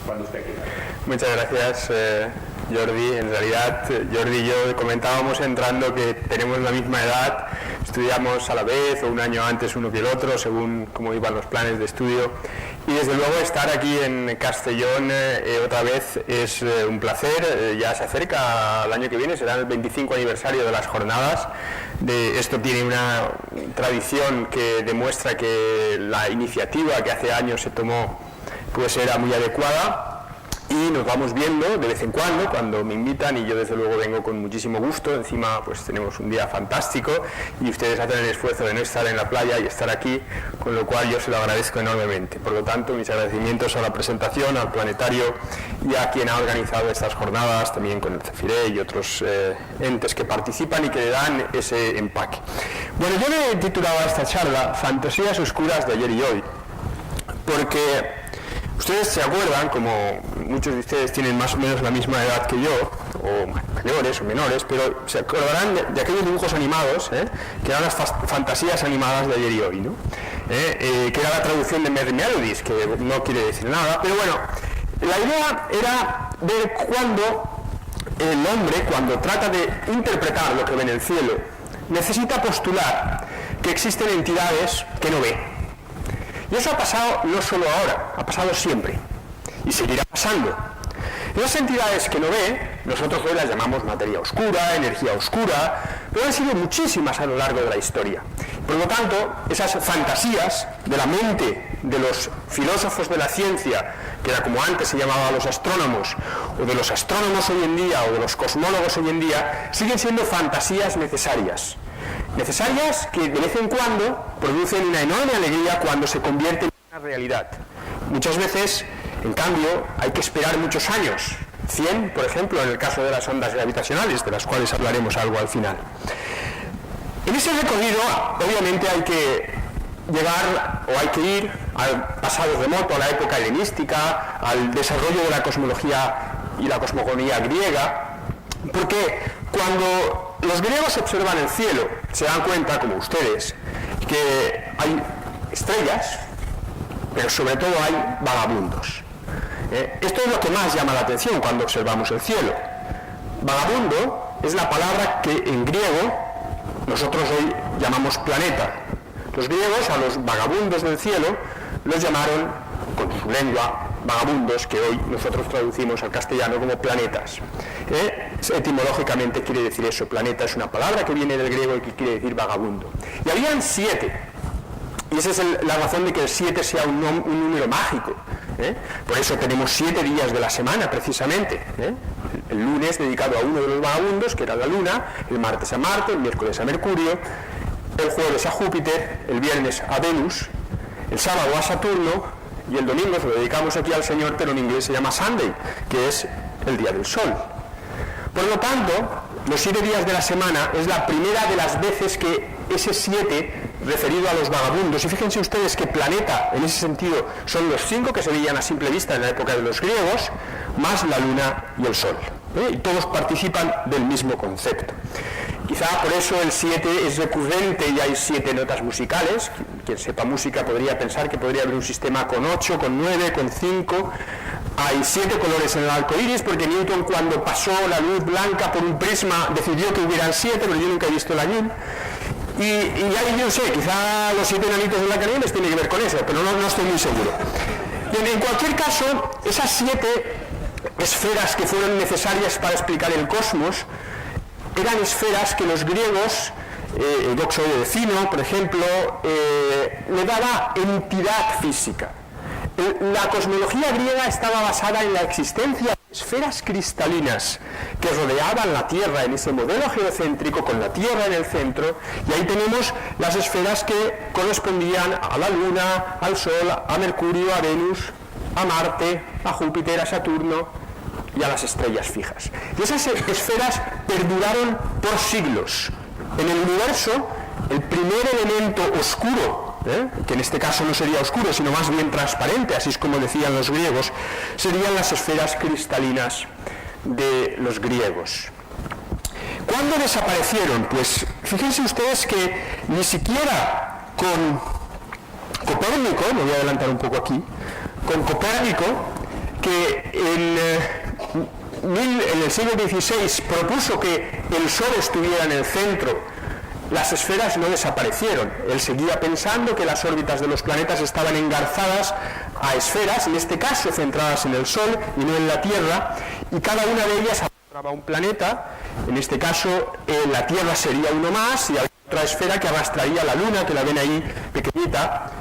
cuando usted quiera. Muchas gracias, Jordi. En realidad, Jordi y yo comentábamos entrando que tenemos la misma edad, estudiamos a la vez o un año antes uno que el otro, según cómo iban los planes de estudio. Y desde luego estar aquí en Castellón otra vez es un placer. Ya se acerca el año que viene, será el 25 aniversario de las jornadas. Esto tiene una tradición que demuestra que la iniciativa que hace años se tomó pues era muy adecuada. Y nos vamos viendo de vez en cuando me invitan, y yo desde luego vengo con muchísimo gusto. Encima pues tenemos un día fantástico y ustedes hacen el esfuerzo de no estar en la playa y estar aquí, con lo cual yo se lo agradezco enormemente. Por lo tanto, mis agradecimientos a la presentación, al planetario y a quien ha organizado estas jornadas, también con el CEFIRE y otros entes que participan y que le dan ese empaque. Bueno, yo le he titulado a esta charla Fantasías oscuras de ayer y hoy, porque ustedes se acuerdan, como muchos de ustedes tienen más o menos la misma edad que yo, o mayores o menores, pero se acordarán de aquellos dibujos animados, que eran las fantasías animadas de ayer y hoy, ¿no? Que era la traducción de Merry Melodies, que no quiere decir nada, pero bueno, la idea era ver cuándo el hombre, cuando trata de interpretar lo que ve en el cielo, necesita postular que existen entidades que no ve. Y eso ha pasado no solo ahora, ha pasado siempre y seguirá pasando. Esas entidades que no ve, nosotros hoy las llamamos materia oscura, energía oscura, pero han sido muchísimas a lo largo de la historia. Por lo tanto, esas fantasías de la mente de los filósofos de la ciencia, que era como antes se llamaba a los astrónomos, o de los astrónomos hoy en día, o de los cosmólogos hoy en día, siguen siendo fantasías necesarias. Necesarias que de vez en cuando producen una enorme alegría cuando se convierten en una realidad. Muchas veces, en cambio, hay que esperar muchos años, 100, por ejemplo, en el caso de las ondas gravitacionales, de las cuales hablaremos algo al final. En ese recorrido, obviamente, hay que llegar o hay que ir al pasado remoto, a la época helenística, al desarrollo de la cosmología y la cosmogonía griega, porque cuando los griegos observan el cielo, se dan cuenta, como ustedes, que hay estrellas, pero sobre todo hay vagabundos. Esto es lo que más llama la atención cuando observamos el cielo. Vagabundo es la palabra que en griego nosotros hoy llamamos planeta. Los griegos a los vagabundos del cielo los llamaron, con su lengua, vagabundos, que hoy nosotros traducimos al castellano como planetas. Etimológicamente quiere decir eso. Planeta es una palabra que viene del griego y que quiere decir vagabundo. Y habían 7. Y esa es la razón de que el 7 sea un número mágico. Por eso tenemos 7 días de la semana, precisamente. El lunes dedicado a uno de los vagabundos, que era la Luna, el martes a Marte, el miércoles a Mercurio, el jueves a Júpiter, el viernes a Venus, el sábado a Saturno, y el domingo se lo dedicamos aquí al Señor, pero en inglés se llama Sunday, que es el día del sol. Por lo tanto, los 7 días de la semana es la primera de las veces que ese 7 referido a los vagabundos, y fíjense ustedes que planeta en ese sentido son los 5 que se veían a simple vista en la época de los griegos, más la luna y el sol, y todos participan del mismo concepto. Quizá por eso el 7 es recurrente y hay 7 notas musicales. Quien sepa música podría pensar que podría haber un sistema con 8, con 9, con 5. Hay 7 colores en el arco iris, porque Newton, cuando pasó la luz blanca por un prisma, decidió que hubieran 7, pero yo nunca he visto la luz. Y ahí yo no sé, quizá los 7 enanitos de Blancanieves tiene que ver con eso, pero no estoy muy seguro. Bien, en cualquier caso, esas 7 esferas que fueron necesarias para explicar el cosmos eran esferas que los griegos, el óxido de Fino, por ejemplo, le daba entidad física. La cosmología griega estaba basada en la existencia de esferas cristalinas que rodeaban la Tierra en ese modelo geocéntrico con la Tierra en el centro, y ahí tenemos las esferas que correspondían a la Luna, al Sol, a Mercurio, a Venus, a Marte, a Júpiter, a Saturno y a las estrellas fijas. Y esas esferas perduraron por siglos. En el universo, el primer elemento oscuro, que en este caso no sería oscuro, sino más bien transparente, así es como decían los griegos, serían las esferas cristalinas de los griegos. ¿Cuándo desaparecieron? Pues fíjense ustedes que ni siquiera con Copérnico, me voy a adelantar un poco aquí, con Copérnico, que en el siglo XVI propuso que el Sol estuviera en el centro, las esferas no desaparecieron. Él seguía pensando que las órbitas de los planetas estaban engarzadas a esferas, en este caso centradas en el Sol y no en la Tierra, y cada una de ellas arrastraba un planeta. En este caso la Tierra sería uno más y había otra esfera que arrastraría la Luna, que la ven ahí pequeñita,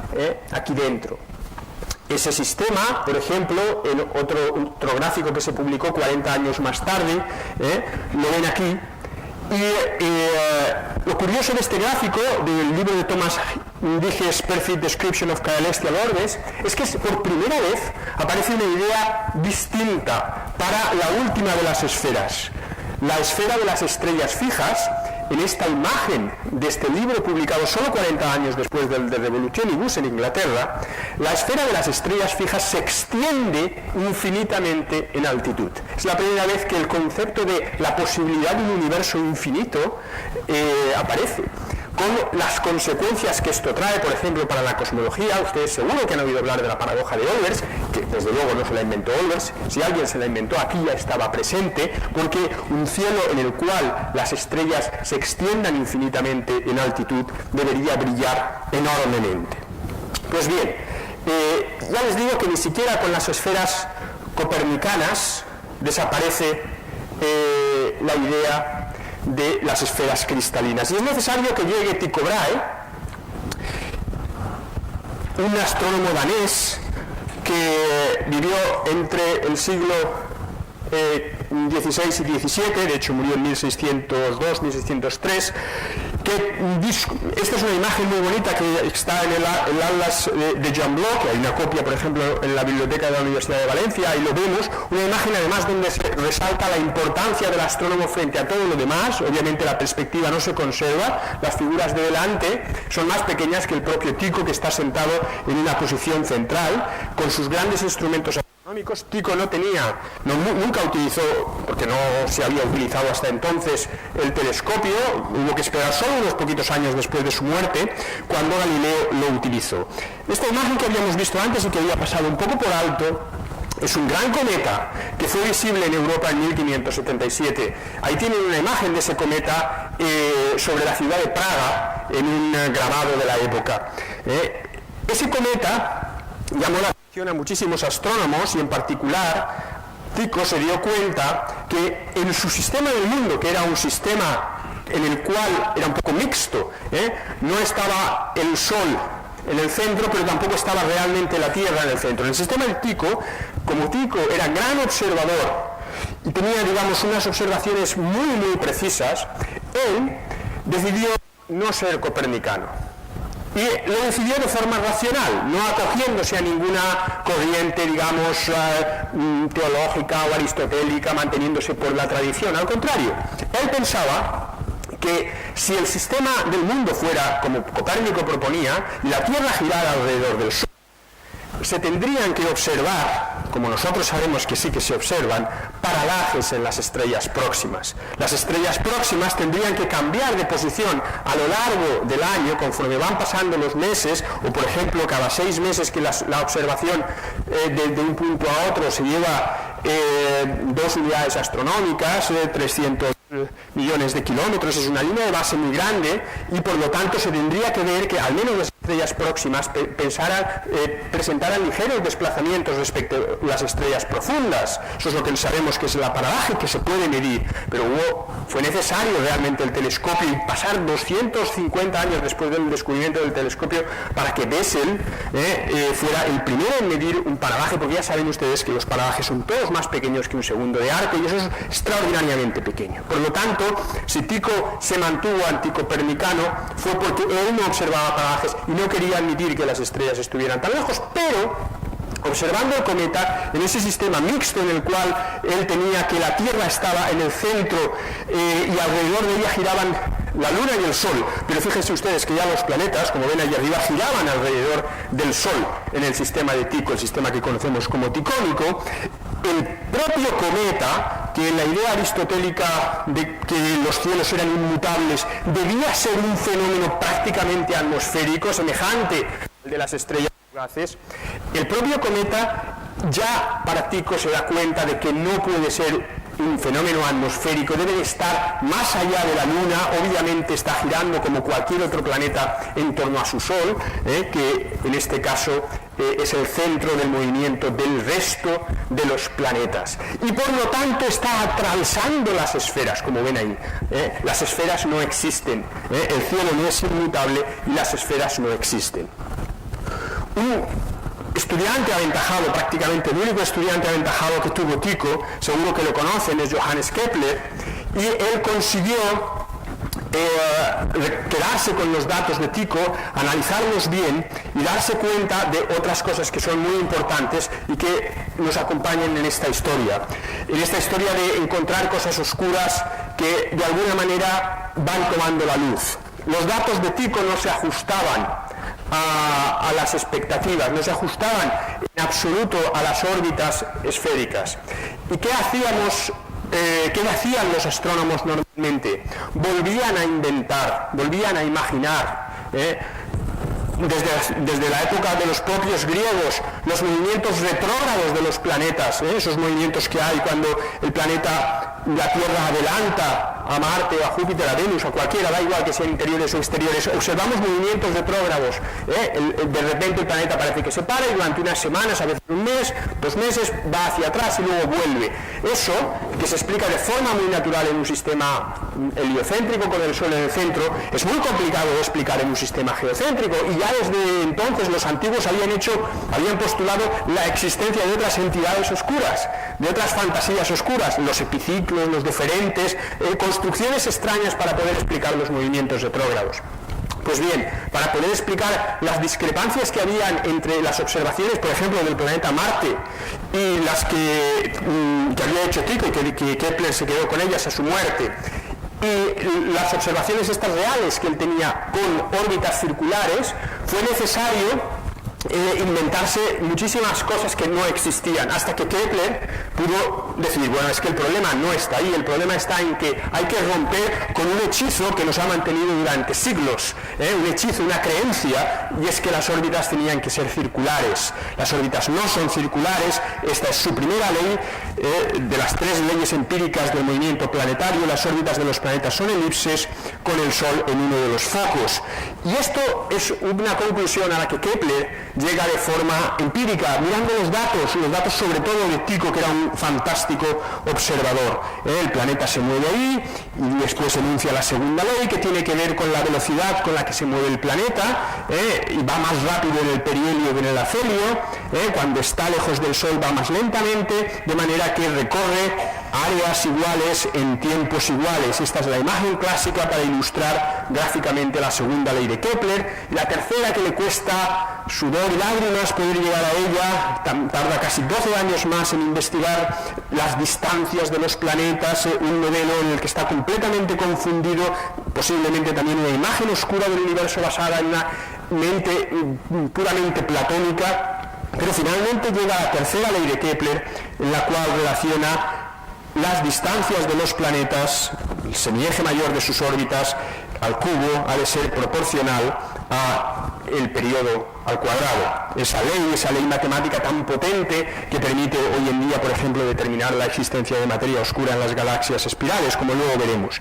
aquí dentro. Ese sistema, por ejemplo, en otro gráfico que se publicó 40 años más tarde, lo ven aquí. Y lo curioso de este gráfico, del libro de Thomas Digges, Perfect Description of Celestial Orbes, es que por primera vez aparece una idea distinta para la última de las esferas, la esfera de las estrellas fijas. En esta imagen de este libro, publicado solo 40 años después del de Revolutionibus en Inglaterra, la esfera de las estrellas fijas se extiende infinitamente en altitud. Es la primera vez que el concepto de la posibilidad de un universo infinito aparece, con las consecuencias que esto trae, por ejemplo, para la cosmología. Ustedes seguro que han oído hablar de la paradoja de Olbers, que desde luego no se la inventó Olbers. Si alguien se la inventó, aquí ya estaba presente, porque un cielo en el cual las estrellas se extiendan infinitamente en altitud debería brillar enormemente. Pues bien, ya les digo que ni siquiera con las esferas copernicanas desaparece la idea de las esferas cristalinas. Y es necesario que llegue Tycho Brahe, un astrónomo danés que vivió entre el siglo XVI y XVII, de hecho murió en 1602, 1603, esta es una imagen muy bonita que está en el Atlas de Jan Bloch, hay una copia, por ejemplo, en la biblioteca de la Universidad de Valencia, ahí lo vemos, una imagen además donde se resalta la importancia del astrónomo frente a todo lo demás. Obviamente la perspectiva no se conserva, las figuras de delante son más pequeñas que el propio Tycho, que está sentado en una posición central, con sus grandes instrumentos astronómicos. Tycho nunca utilizó, porque no se había utilizado hasta entonces, el telescopio. Hubo que esperar solo unos poquitos años después de su muerte, cuando Galileo lo utilizó. Esta imagen que habíamos visto antes y que había pasado un poco por alto es un gran cometa que fue visible en Europa en 1577. Ahí tienen una imagen de ese cometa sobre la ciudad de Praga, en un grabado de la época. Ese cometa llamó la atención a muchísimos astrónomos, y en particular Tycho se dio cuenta que en su sistema del mundo, que era un sistema en el cual era un poco mixto, no estaba el Sol en el centro, pero tampoco estaba realmente la Tierra en el centro. En el sistema del Tycho, como Tycho era gran observador y tenía, digamos, unas observaciones muy precisas, él decidió no ser copernicano. Y lo decidió de forma racional, no acogiéndose a ninguna corriente, digamos, teológica o aristotélica, manteniéndose por la tradición. Al contrario, él pensaba que si el sistema del mundo fuera como Copérnico proponía, y la Tierra girara alrededor del Sol, se tendrían que observar, como nosotros sabemos que sí que se observan, paralajes en las estrellas próximas. Las estrellas próximas tendrían que cambiar de posición a lo largo del año, conforme van pasando los meses, o por ejemplo cada 6 meses que la observación de un punto a otro se lleva 2 unidades astronómicas, 300 millones de kilómetros, es una línea de base muy grande, y por lo tanto se tendría que ver que al menos las estrellas próximas presentaran ligeros desplazamientos respecto a las estrellas profundas. Eso es lo que sabemos que es el paralaje, que se puede medir, pero fue necesario realmente el telescopio, y pasar 250 años después del descubrimiento del telescopio para que Bessel fuera el primero en medir un paralaje, porque ya saben ustedes que los paralajes son todos más pequeños que un segundo de arco, y eso es extraordinariamente pequeño. Por lo tanto, si Tycho se mantuvo anticopernicano, fue porque él no observaba paralajes y no quería admitir que las estrellas estuvieran tan lejos, pero observando el cometa en ese sistema mixto en el cual él tenía que la Tierra estaba en el centro y alrededor de ella giraban la Luna y el Sol, pero fíjense ustedes que ya los planetas, como ven allí arriba, giraban alrededor del Sol en el sistema de Tycho, el sistema que conocemos como ticónico. El propio cometa, que en la idea aristotélica de que los cielos eran inmutables debía ser un fenómeno prácticamente atmosférico, semejante al de las estrellas fugaces, el propio cometa ya para Tycho se da cuenta de que no puede ser un fenómeno atmosférico, debe de estar más allá de la Luna, obviamente está girando como cualquier otro planeta en torno a su Sol, que en este caso es el centro del movimiento del resto de los planetas. Y por lo tanto está atravesando las esferas, como ven ahí. Las esferas no existen, el cielo no es inmutable y las esferas no existen. Un estudiante aventajado, prácticamente el único estudiante aventajado que tuvo Tycho, seguro que lo conocen, es Johannes Kepler, y él consiguió quedarse con los datos de Tycho, analizarlos bien y darse cuenta de otras cosas que son muy importantes y que nos acompañan en esta historia de encontrar cosas oscuras que de alguna manera van tomando la luz. Los datos de Tycho no se ajustaban a las expectativas, no se ajustaban en absoluto a las órbitas esféricas. ¿Y qué hacían los astrónomos normalmente? Volvían a inventar, volvían a imaginar, desde la época de los propios griegos, los movimientos retrógrados de los planetas, esos movimientos que hay cuando el planeta, la Tierra adelanta a Marte, a Júpiter, a Venus, a cualquiera, da igual que sean interiores o exteriores, observamos movimientos retrógrados, de repente el planeta parece que se para y durante unas semanas, a veces un mes, 2 meses, va hacia atrás y luego vuelve. Eso, que se explica de forma muy natural en un sistema heliocéntrico con el Sol en el centro, es muy complicado de explicar en un sistema geocéntrico, y ya desde entonces los antiguos habían postulado la existencia de otras entidades oscuras, de otras fantasías oscuras, los epiciclos, los deferentes, construcciones extrañas para poder explicar los movimientos retrógrados. Pues bien, para poder explicar las discrepancias que habían entre las observaciones, por ejemplo, del planeta Marte y las que había hecho Tycho y que Kepler se quedó con ellas a su muerte, y las observaciones estas reales que él tenía con órbitas circulares, fue necesario inventarse muchísimas cosas que no existían, hasta que Kepler pudo decidir, bueno, es que el problema no está ahí, el problema está en que hay que romper con un hechizo que nos ha mantenido durante siglos, un hechizo, una creencia, y es que las órbitas tenían que ser circulares. Las órbitas no son circulares, esta es su primera ley, de las 3 leyes empíricas del movimiento planetario. Las órbitas de los planetas son elipses, con el Sol en uno de los focos. Y esto es una conclusión a la que Kepler llega de forma empírica, mirando los datos sobre todo de Tycho, que era un fantástico observador. El planeta se mueve ahí, y después enuncia la segunda ley, que tiene que ver con la velocidad con la que se mueve el planeta, y va más rápido en el perihelio que en el afelio, cuando está lejos del Sol va más lentamente, de manera que recorre áreas iguales en tiempos iguales. Esta es la imagen clásica para ilustrar gráficamente la segunda ley de Kepler. La tercera, que le cuesta sudor y lágrimas poder llegar a ella, tarda casi 12 años más en investigar las distancias de los planetas, un modelo en el que está completamente confundido, posiblemente también una imagen oscura del universo basada en una mente puramente platónica, pero finalmente llega a la tercera ley de Kepler, en la cual relaciona las distancias de los planetas, el semieje mayor de sus órbitas al cubo ha de ser proporcional a el periodo al cuadrado. Esa ley matemática tan potente que permite hoy en día, por ejemplo, determinar la existencia de materia oscura en las galaxias espirales, como luego veremos.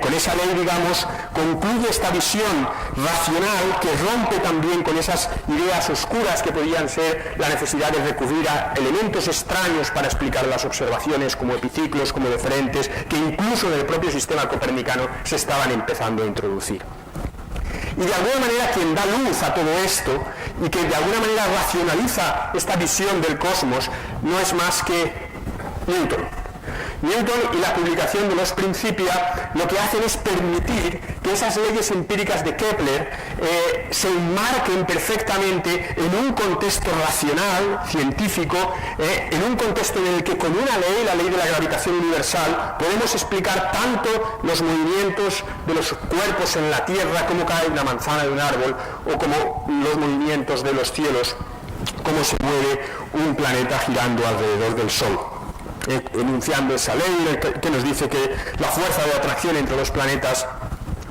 Con esa ley, digamos, concluye esta visión racional que rompe también con esas ideas oscuras que podían ser la necesidad de recurrir a elementos extraños para explicar las observaciones, como epiciclos, como deferentes, que incluso en el propio sistema copernicano se estaban empezando a introducir. Y de alguna manera quien da luz a todo esto y que de alguna manera racionaliza esta visión del cosmos no es más que Newton. Newton y la publicación de los Principia lo que hacen es permitir que esas leyes empíricas de Kepler se enmarquen perfectamente en un contexto racional, científico, en un contexto en el que con una ley, la ley de la gravitación universal, podemos explicar tanto los movimientos de los cuerpos en la Tierra, cómo cae una manzana de un árbol, o como los movimientos de los cielos, cómo se mueve un planeta girando alrededor del Sol. Enunciando esa ley que nos dice que la fuerza de atracción entre los planetas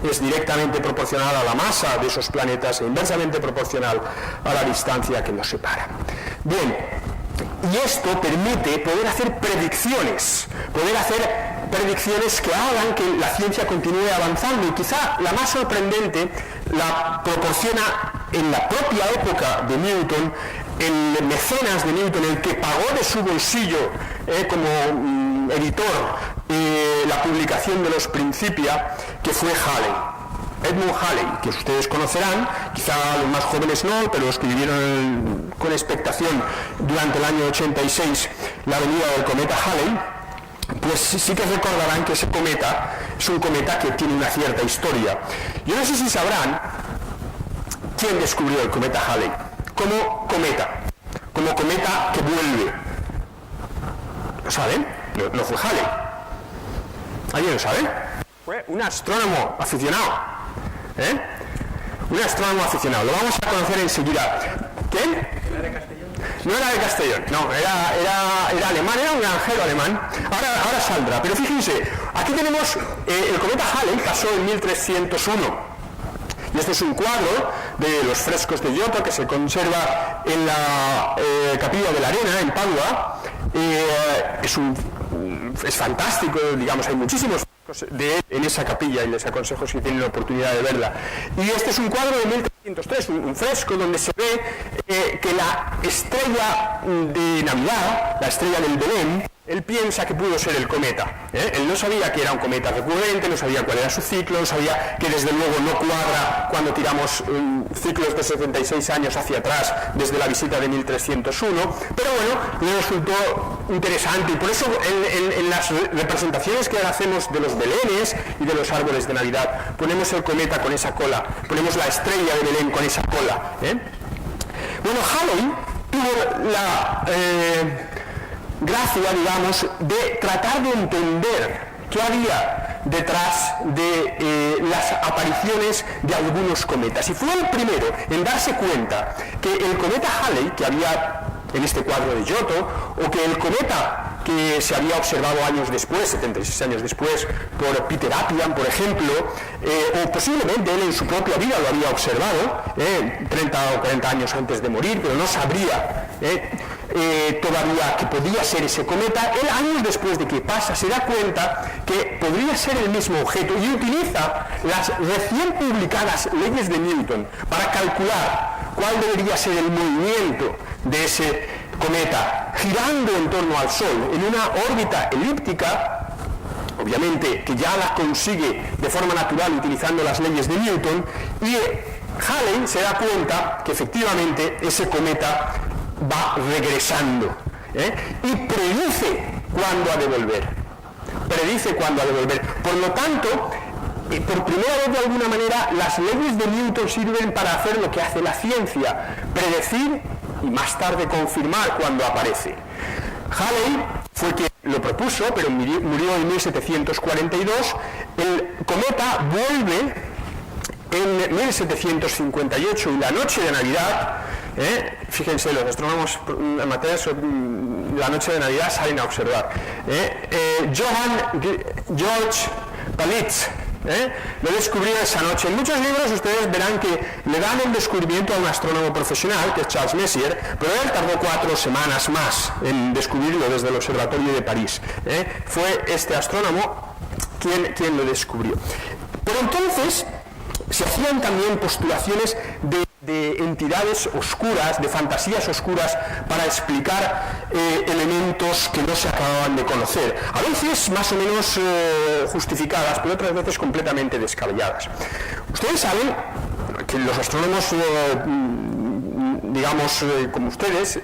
es directamente proporcional a la masa de esos planetas e inversamente proporcional a la distancia que nos separa. Bien, y esto permite poder hacer predicciones que hagan que la ciencia continúe avanzando, y quizá la más sorprendente la proporciona en la propia época de Newton el mecenas de Newton, el que pagó de su bolsillo como editor la publicación de los Principia, que fue Halley. Edmund Halley, que ustedes conocerán, quizá los más jóvenes no, pero los que vivieron con expectación durante el año 86 la venida del cometa Halley, pues sí que recordarán que ese cometa es un cometa que tiene una cierta historia. Yo no sé si sabrán quién descubrió el cometa Halley como cometa que vuelve. ¿Lo saben? No fue Halley. ¿Alguien lo sabe? Fue un astrónomo aficionado. Un astrónomo aficionado. Lo vamos a conocer enseguida. ¿Quién? No era de Castellón, no, era alemán, era un granjero alemán. Ahora saldrá, pero fíjense, aquí tenemos el cometa Halley, pasó en 1301. Y este es un cuadro de los frescos de Giotto que se conserva en la Capilla de la Arena, en Padua. Es fantástico, digamos, hay muchísimos de él en esa capilla y les aconsejo si tienen la oportunidad de verla. Y este es un cuadro de 1303, un fresco donde se ve que la estrella de Navidad, la estrella del Belén, él piensa que pudo ser el cometa. Él no sabía que era un cometa recurrente, no sabía cuál era su ciclo, no sabía que desde luego no cuadra cuando tiramos ciclos de 76 años hacia atrás desde la visita de 1301, pero bueno, le resultó interesante, y por eso en las representaciones que hacemos de los belenes y de los árboles de Navidad ponemos el cometa con esa cola, ponemos la estrella de Belén con esa cola. Bueno, Halley tuvo la gracia, digamos, de tratar de entender qué había detrás de las apariciones de algunos cometas, y fue el primero en darse cuenta que el cometa Halley, que había en este cuadro de Giotto, o que el cometa que se había observado años después, 76 años después, por Peter Appian, por ejemplo, o posiblemente él en su propia vida lo había observado, 30 o 40 años antes de morir, pero no sabría todavía que podía ser ese cometa. Él, años después de que pasa, se da cuenta que podría ser el mismo objeto, y utiliza las recién publicadas leyes de Newton para calcular cuál debería ser el movimiento de ese cometa girando en torno al Sol en una órbita elíptica, obviamente que ya la consigue de forma natural utilizando las leyes de Newton, y Halley se da cuenta que efectivamente ese cometa va regresando, y predice cuándo ha de volver. Por lo tanto, por primera vez de alguna manera las leyes de Newton sirven para hacer lo que hace la ciencia: predecir y más tarde confirmar cuando aparece. Halley fue quien lo propuso, pero murió en 1742. El cometa vuelve en 1758, y la noche de Navidad, fíjense, los astrónomos amateurs la noche de Navidad salen a observar. George Palitz lo descubrió esa noche. En muchos libros ustedes verán que le dan el descubrimiento a un astrónomo profesional, que es Charles Messier, pero él tardó 4 semanas más en descubrirlo desde el observatorio de París. Fue este astrónomo quien lo descubrió. Pero entonces se hacían también postulaciones de entidades oscuras, de fantasías oscuras, para explicar elementos que no se acababan de conocer. A veces más o menos justificadas, pero otras veces completamente descabelladas. Ustedes saben que los astrónomos, digamos, como ustedes,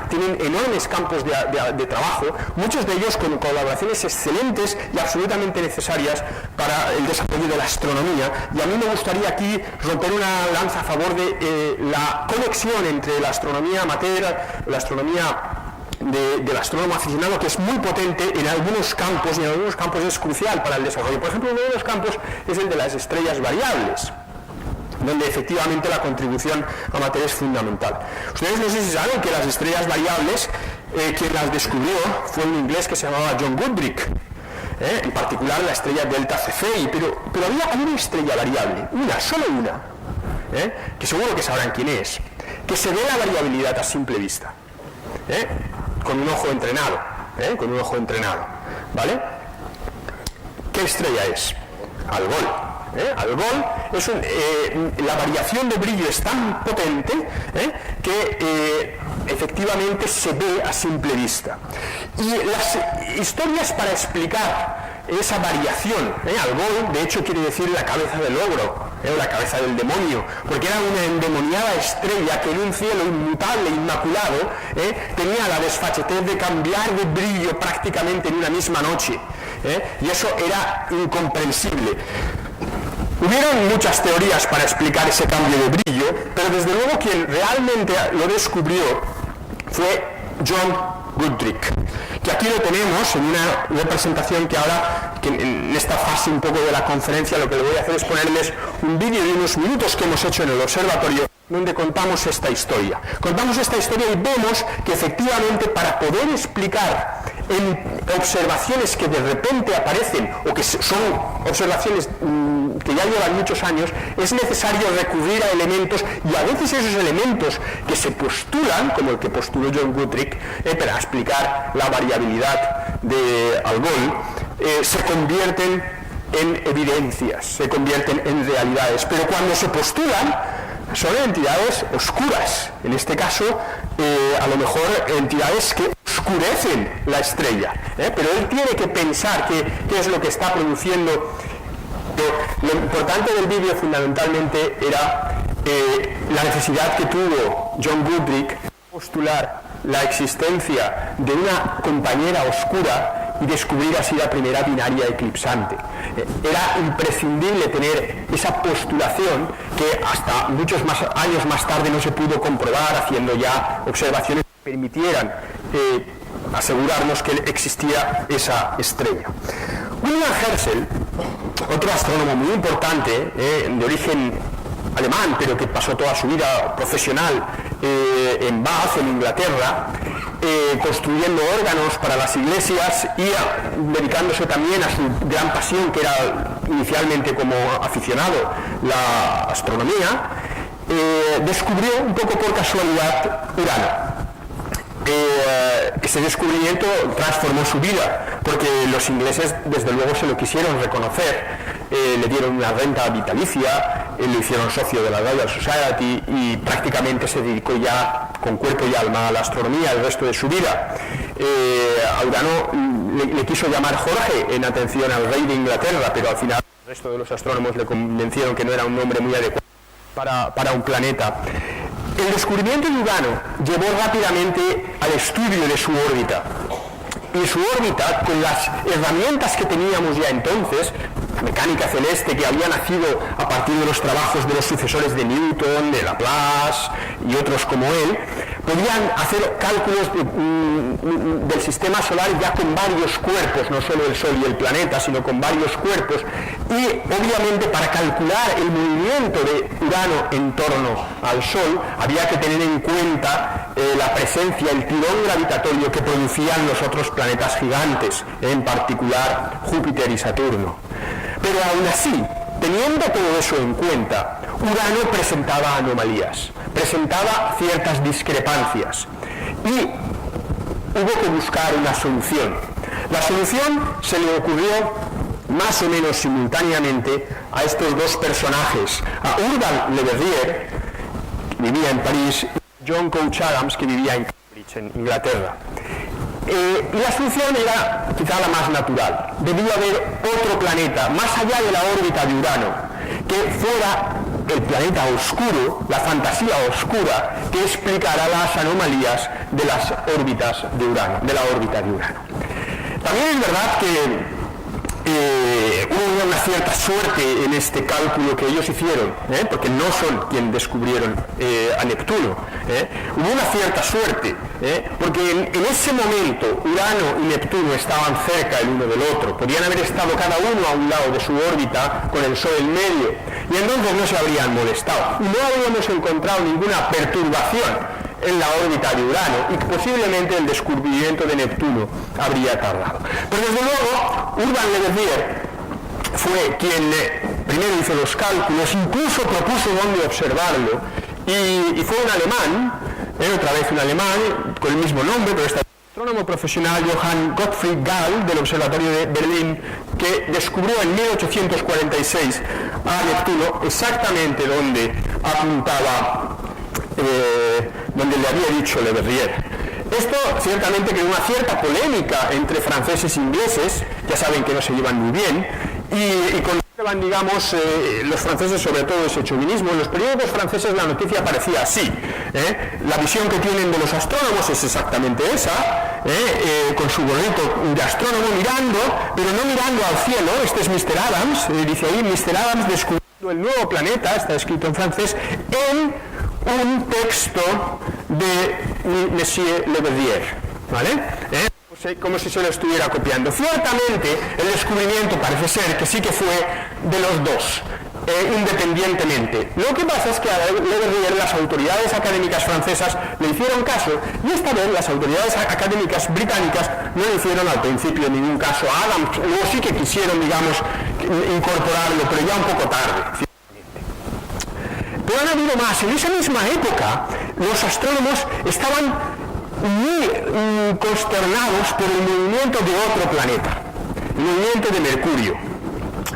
tienen enormes campos de trabajo, muchos de ellos con colaboraciones excelentes y absolutamente necesarias para el desarrollo de la astronomía, y a mí me gustaría aquí romper una lanza a favor de la conexión entre la astronomía amateur, la astronomía del astrónomo aficionado, que es muy potente en algunos campos, y en algunos campos es crucial para el desarrollo. Por ejemplo, uno de los campos es el de las estrellas variables, donde efectivamente la contribución amateur es fundamental. Ustedes no sé si saben que las estrellas variables, quien las descubrió fue un inglés que se llamaba John Goodrick, en particular la estrella Delta Cephei, pero había una estrella variable, solo una, que seguro que sabrán quién es, que se ve la variabilidad a simple vista. con un ojo entrenado, con un ojo entrenado, ¿vale? ¿Qué estrella es? Algol. Algol es la variación de brillo es tan potente que efectivamente se ve a simple vista. Y las historias para explicar esa variación, Algol de hecho quiere decir la cabeza del ogro, o la cabeza del demonio, porque era una endemoniada estrella que en un cielo inmutable, inmaculado, tenía la desfachatez de cambiar de brillo prácticamente en una misma noche, y eso era incomprensible. Hubieron muchas teorías para explicar ese cambio de brillo, pero desde luego quien realmente lo descubrió fue John Goodrick, que aquí lo tenemos en una representación que ahora, que en esta fase un poco de la conferencia, lo que le voy a hacer es ponerles un vídeo de unos minutos que hemos hecho en el observatorio, donde contamos esta historia. Contamos esta historia y vemos que efectivamente para poder explicar en observaciones que de repente aparecen, o que son observaciones que ya llevan muchos años, es necesario recurrir a elementos, y a veces esos elementos que se postulan, como el que postuló John Goodrick, para explicar la variabilidad de Algol, se convierten en evidencias, se convierten en realidades, pero cuando se postulan son entidades oscuras, en este caso a lo mejor entidades que oscurecen la estrella, pero él tiene que pensar qué es lo que está produciendo. Lo importante del vídeo fundamentalmente era la necesidad que tuvo John Goodrick de postular la existencia de una compañera oscura y descubrir así la primera binaria eclipsante. Era imprescindible tener esa postulación que hasta muchos años más tarde no se pudo comprobar, haciendo ya observaciones que permitieran asegurarnos que existía esa estrella. William Herschel, otro astrónomo muy importante, de origen alemán, pero que pasó toda su vida profesional en Bath, en Inglaterra, construyendo órganos para las iglesias y dedicándose también a su gran pasión, que era inicialmente como aficionado la astronomía, descubrió un poco por casualidad Urano. Ese descubrimiento transformó su vida, porque los ingleses desde luego se lo quisieron reconocer, le dieron una renta vitalicia, lo hicieron socio de la Royal Society y prácticamente se dedicó ya con cuerpo y alma a la astronomía el resto de su vida. A Urano le quiso llamar Jorge en atención al rey de Inglaterra, pero al final el resto de los astrónomos le convencieron que no era un nombre muy adecuado para un planeta. El descubrimiento de Urano llevó rápidamente al estudio de su órbita. Y su órbita, con las herramientas que teníamos ya entonces, la mecánica celeste que había nacido a partir de los trabajos de los sucesores de Newton, de Laplace y otros como él, podían hacer cálculos del sistema solar ya con varios cuerpos, no solo el Sol y el planeta, sino con varios cuerpos, y obviamente para calcular el movimiento de Urano en torno al Sol había que tener en cuenta la presencia, el tirón gravitatorio que producían los otros planetas gigantes, en particular Júpiter y Saturno. Pero aún así, teniendo todo eso en cuenta, Urano presentaba anomalías, presentaba ciertas discrepancias y hubo que buscar una solución. La solución se le ocurrió más o menos simultáneamente a estos dos personajes, a Urban Le Verrier, que vivía en París, y John Couch Adams, que vivía en Cambridge, en Inglaterra. Y la solución era quizá la más natural. Debía haber otro planeta, más allá de la órbita de Urano, que fuera el planeta oscuro, la fantasía oscura, que explicara las anomalías de las órbitas de Urano, de la órbita de Urano. También es verdad que hubo una cierta suerte en este cálculo que ellos hicieron, porque no son quienes descubrieron a Neptuno. Hubo una cierta suerte, porque en ese momento Urano y Neptuno estaban cerca el uno del otro, podían haber estado cada uno a un lado de su órbita con el Sol en medio, y entonces no se habrían molestado, y no habríamos encontrado ninguna perturbación en la órbita de Urano, y posiblemente el descubrimiento de Neptuno habría tardado. Pero desde luego, Urban Le Verrier fue quien primero hizo los cálculos, incluso propuso dónde observarlo, y fue un alemán, otra vez un alemán, con el mismo nombre, pero esta astrónomo profesional Johann Gottfried Galle del Observatorio de Berlín, que descubrió en 1846 a Neptuno exactamente donde apuntaba, donde le había dicho Le Verrier. Esto ciertamente creó una cierta polémica entre franceses e ingleses, ya saben que no se llevan muy bien, y conservan, digamos, los franceses sobre todo ese chauvinismo. En los periódicos franceses la noticia aparecía así, la visión que tienen de los astrónomos es exactamente esa, con su gorrito de astrónomo mirando, pero no mirando al cielo. Este es Mr. Adams, dice ahí, Mr. Adams descubriendo el nuevo planeta, está escrito en francés, en un texto de Monsieur Le Verrier, ¿vale? Como si se lo estuviera copiando. Ciertamente, el descubrimiento parece ser que sí que fue de los dos, independientemente. Lo que pasa es que a Le Verrier las autoridades académicas francesas le hicieron caso, y esta vez las autoridades académicas británicas no le hicieron al principio en ningún caso a Adams. Luego sí que quisieron, digamos, incorporarlo, pero ya un poco tarde. Pero han habido más. En esa misma época, los astrónomos estaban muy consternados por el movimiento de otro planeta, el movimiento de Mercurio.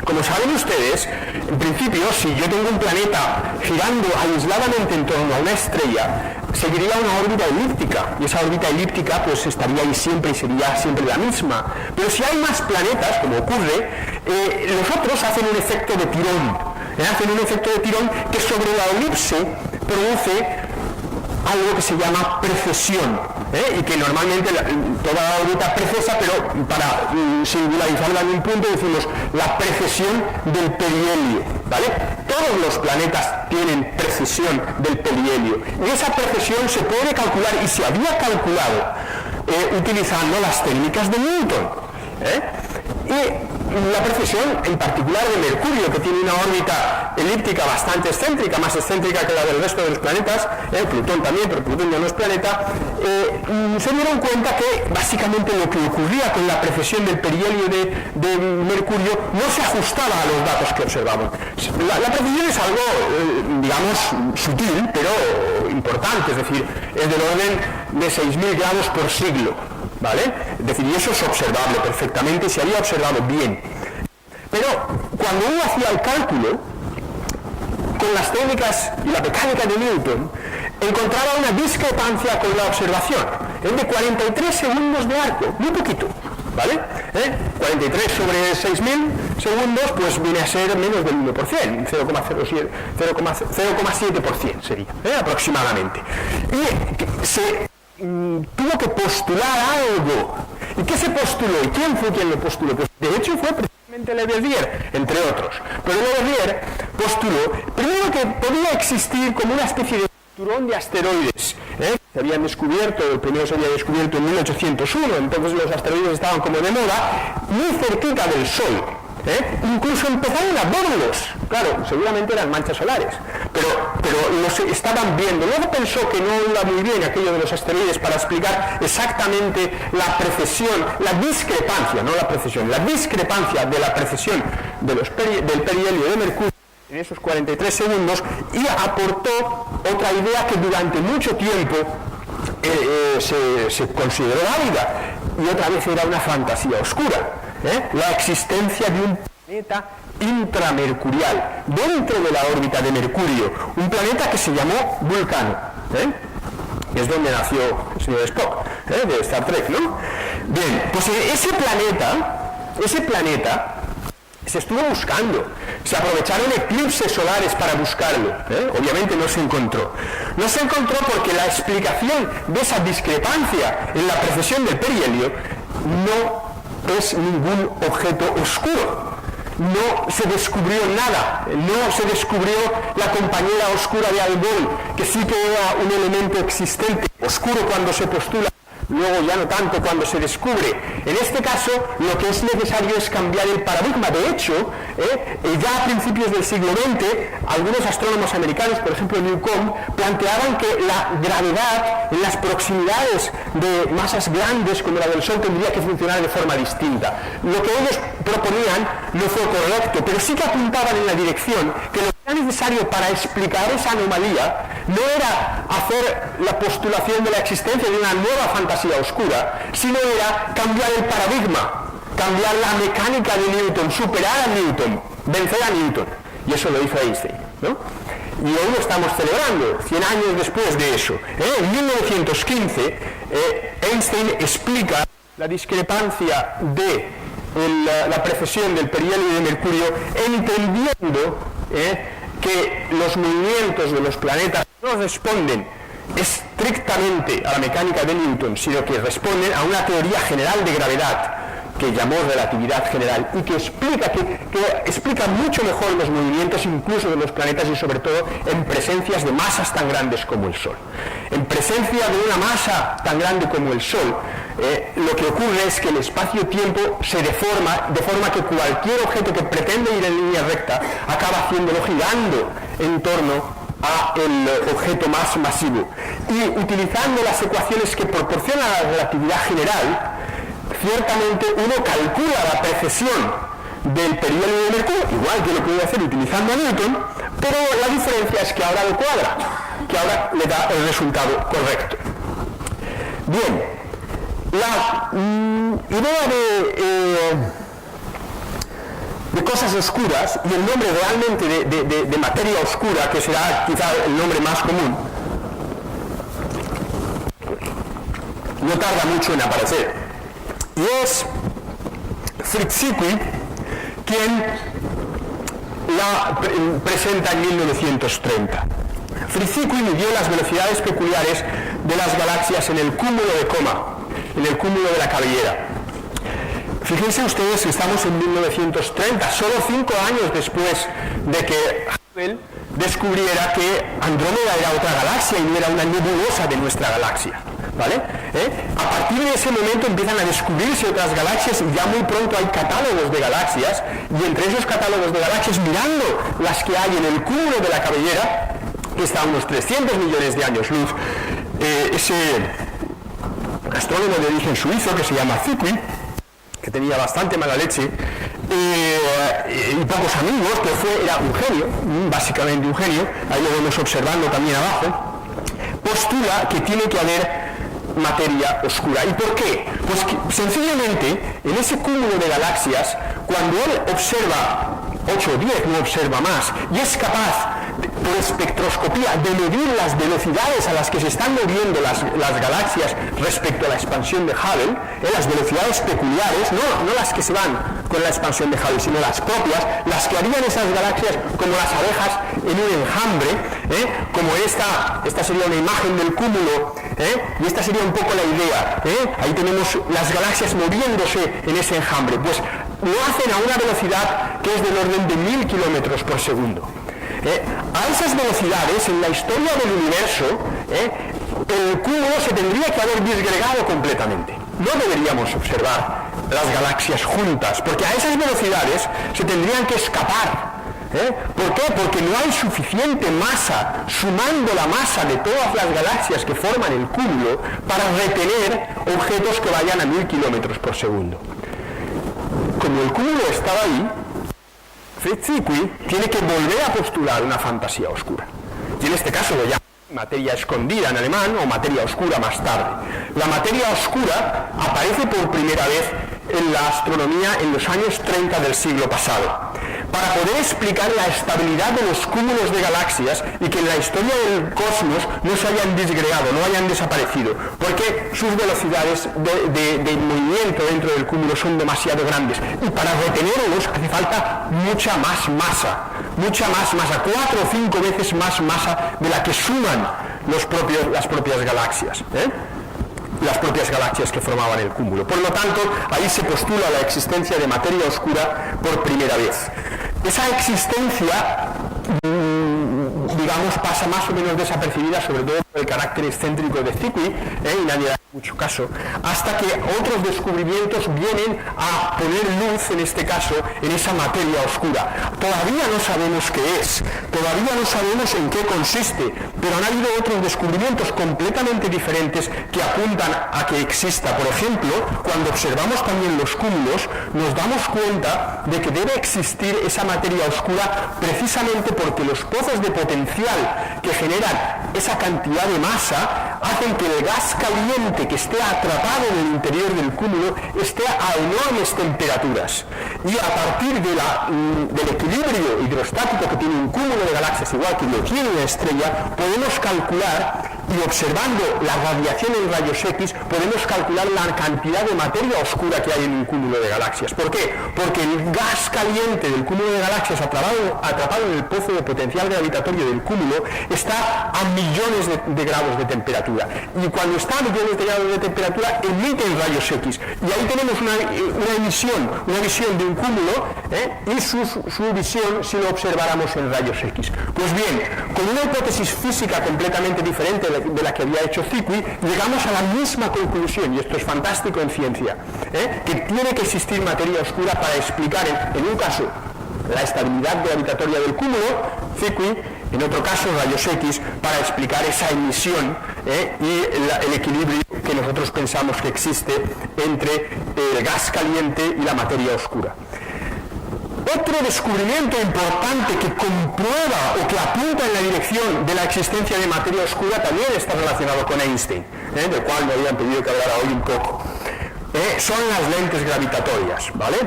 Como saben ustedes, en principio, si yo tengo un planeta girando aisladamente en torno a una estrella, seguiría una órbita elíptica, y esa órbita elíptica pues estaría ahí siempre y sería siempre la misma. Pero si hay más planetas, como ocurre, los otros hacen un efecto de tirón. Hacen un efecto de tirón que sobre la elipse produce algo que se llama precesión, y que normalmente toda la órbita precesa, pero para singularizarla en un punto decimos la precesión del perihelio, ¿vale? Todos los planetas tienen precesión del perihelio, y esa precesión se puede calcular, y se había calculado utilizando las técnicas de Newton, y la precesión en particular de Mercurio, que tiene una órbita elíptica bastante excéntrica, más excéntrica que la del resto de los planetas, Plutón también, pero Plutón ya no es planeta, se dieron cuenta que básicamente lo que ocurría con la precesión del perihelio de Mercurio no se ajustaba a los datos que observaban. La precesión es algo, digamos, sutil, pero importante, es decir, es del orden de 6.000 grados por siglo, ¿vale? Es decir, y eso es observable perfectamente, se había observado bien. Pero cuando uno hacía el cálculo, con las técnicas y la mecánica de Newton, encontraba una discrepancia con la observación. Es de 43 segundos de arco, muy poquito, ¿vale? 43 sobre 6.000 segundos, pues viene a ser menos del 1%, 0,7% sería, aproximadamente. Y se tuvo que postular algo. ¿Y qué se postuló? ¿Y quién fue quien lo postuló? Pues de hecho fue precisamente Le Verrier, entre otros. Pero Le Verrier postuló, primero, que podía existir como una especie de cinturón de asteroides. Se habían descubierto, el primero se había descubierto en 1801, entonces los asteroides estaban como de moda, muy cerquita del Sol. Incluso empezaron a verlos, claro, seguramente eran manchas solares, pero los estaban viendo. Luego pensó que no iba muy bien aquello de los asteroides para explicar exactamente la precesión, la discrepancia, no la precesión, la discrepancia de la precesión de del perihelio de Mercurio en esos 43 segundos, y aportó otra idea que durante mucho tiempo se consideró válida, y otra vez era una fantasía oscura. La existencia de un planeta intramercurial dentro de la órbita de Mercurio, un planeta que se llamó Vulcano, que es donde nació el señor Spock, de Star Trek, ¿no? Bien, pues ese planeta se estuvo buscando, se aprovecharon eclipses solares para buscarlo, obviamente no se encontró. No se encontró porque la explicación de esa discrepancia en la precesión del perihelio no es ningún objeto oscuro. No se descubrió nada, no se descubrió la compañera oscura de Algol, que sí que era un elemento existente, oscuro cuando se postula, luego ya no tanto cuando se descubre. En este caso, lo que es necesario es cambiar el paradigma. De hecho, ya a principios del siglo XX, algunos astrónomos americanos, por ejemplo Newcomb, planteaban que la gravedad en las proximidades de masas grandes como la del Sol tendría que funcionar de forma distinta. Lo que ellos proponían no fue correcto, pero sí que apuntaban en la dirección que lo que era necesario para explicar esa anomalía no era hacer la postulación de la existencia de una nueva fantasía oscura, sino era cambiar el paradigma, cambiar la mecánica de Newton, superar a Newton, vencer a Newton. Y eso lo hizo Einstein, ¿no? Y hoy lo estamos celebrando, 100 años después de eso. En 1915, Einstein explica la discrepancia de la precesión del perihelio y de Mercurio, entendiendo que los movimientos de los planetas no responden estrictamente a la mecánica de Newton, sino que responden a una teoría general de gravedad que llamó relatividad general y que explica mucho mejor los movimientos incluso de los planetas y sobre todo en presencias de masas tan grandes como el Sol. En presencia de una masa tan grande como el Sol, lo que ocurre es que el espacio-tiempo se deforma de forma que cualquier objeto que pretende ir en línea recta acaba haciéndolo girando en torno al objeto más masivo. Y utilizando las ecuaciones que proporciona la relatividad general, ciertamente uno calcula la precesión del perihelio de Mercurio, igual que lo puede hacer utilizando a Newton, pero la diferencia es que ahora lo cuadra, que ahora le da el resultado correcto. Bien, la idea de cosas oscuras y el nombre realmente de materia oscura, que será quizá el nombre más común, no tarda mucho en aparecer. Y es Fritz Zwicky quien la presenta en 1930. Fritz Zwicky midió las velocidades peculiares de las galaxias en el cúmulo de Coma, en el cúmulo de la Cabellera. Fíjense ustedes que estamos en 1930, solo 5 años después de que Hubble descubriera que Andrómeda era otra galaxia y no era una nebulosa de nuestra galaxia. ¿Vale? A partir de ese momento empiezan a descubrirse otras galaxias y ya muy pronto hay catálogos de galaxias, y entre esos catálogos de galaxias, mirando las que hay en el cúmulo de la Cabellera, que está a unos 300 millones de años luz, ese astrónomo de origen suizo que se llama Zwicky, que tenía bastante mala leche y pocos amigos, que era un genio, básicamente un genio, ahí lo vemos observando también abajo, postula que tiene que haber materia oscura. ¿Y por qué? Pues que, sencillamente, en ese cúmulo de galaxias, cuando él observa 8 o 10, no observa más, y es capaz, por espectroscopía, de medir las velocidades a las que se están moviendo las galaxias respecto a la expansión de Hubble, las velocidades peculiares, no las que se van con la expansión de Hubble, sino las propias, las que harían esas galaxias como las abejas en un enjambre, como esta sería una imagen del cúmulo, y esta sería un poco la idea, ahí tenemos las galaxias moviéndose en ese enjambre, pues lo hacen a una velocidad que es del orden de 1000 kilómetros por segundo. A esas velocidades, en la historia del universo, el cúmulo se tendría que haber disgregado completamente. No deberíamos observar las galaxias juntas, porque a esas velocidades se tendrían que escapar. ¿Por qué? Porque no hay suficiente masa, sumando la masa de todas las galaxias que forman el cúmulo, para retener objetos que vayan a 1000 kilómetros por segundo. Como el cúmulo estaba ahí, Fritz Zwicky tiene que volver a postular una fantasía oscura. Y en este caso lo llama materia escondida en alemán, o materia oscura más tarde. La materia oscura aparece por primera vez en la astronomía en los años 30 del siglo pasado, para poder explicar la estabilidad de los cúmulos de galaxias y que en la historia del cosmos no se hayan disgregado, no hayan desaparecido, porque sus velocidades de movimiento dentro del cúmulo son demasiado grandes, y para retenerlos hace falta mucha más masa, 4 o 5 veces más masa de la que suman las propias galaxias. Las propias galaxias que formaban el cúmulo. Por lo tanto, ahí se postula la existencia de materia oscura por primera vez. Esa existencia, digamos, pasa más o menos desapercibida, sobre todo por el carácter excéntrico de Zwicky, y nadie mucho caso, hasta que otros descubrimientos vienen a poner luz, en este caso, en esa materia oscura. Todavía no sabemos qué es, todavía no sabemos en qué consiste, pero han habido otros descubrimientos completamente diferentes que apuntan a que exista. Por ejemplo, cuando observamos también los cúmulos, nos damos cuenta de que debe existir esa materia oscura precisamente porque los pozos de potencial que generan esa cantidad de masa hacen que el gas caliente que esté atrapado en el interior del cúmulo esté a enormes temperaturas. Y a partir del equilibrio hidrostático que tiene un cúmulo de galaxias, igual que lo tiene una estrella, podemos calcular, y observando la radiación en rayos X, podemos calcular la cantidad de materia oscura que hay en un cúmulo de galaxias. ¿Por qué? Porque el gas caliente del cúmulo de galaxias atrapado en el pozo de potencial gravitatorio del cúmulo está a millones de grados de temperatura. Y cuando está a millones de grados de temperatura, emiten rayos X. Y ahí tenemos una visión de un cúmulo, y su visión si lo observáramos en rayos X. Pues bien, con una hipótesis física completamente diferente de la que había hecho Zwicky, llegamos a la misma conclusión, y esto es fantástico en ciencia, que tiene que existir materia oscura para explicar, en un caso, la estabilidad gravitatoria del cúmulo, Zwicky, en otro caso, rayos X, para explicar esa emisión y el equilibrio que nosotros pensamos que existe entre el gas caliente y la materia oscura. Otro descubrimiento importante que comprueba o que apunta en la dirección de la existencia de materia oscura también está relacionado con Einstein, del cual me habían pedido que hablara hoy un poco. Son las lentes gravitatorias, ¿vale?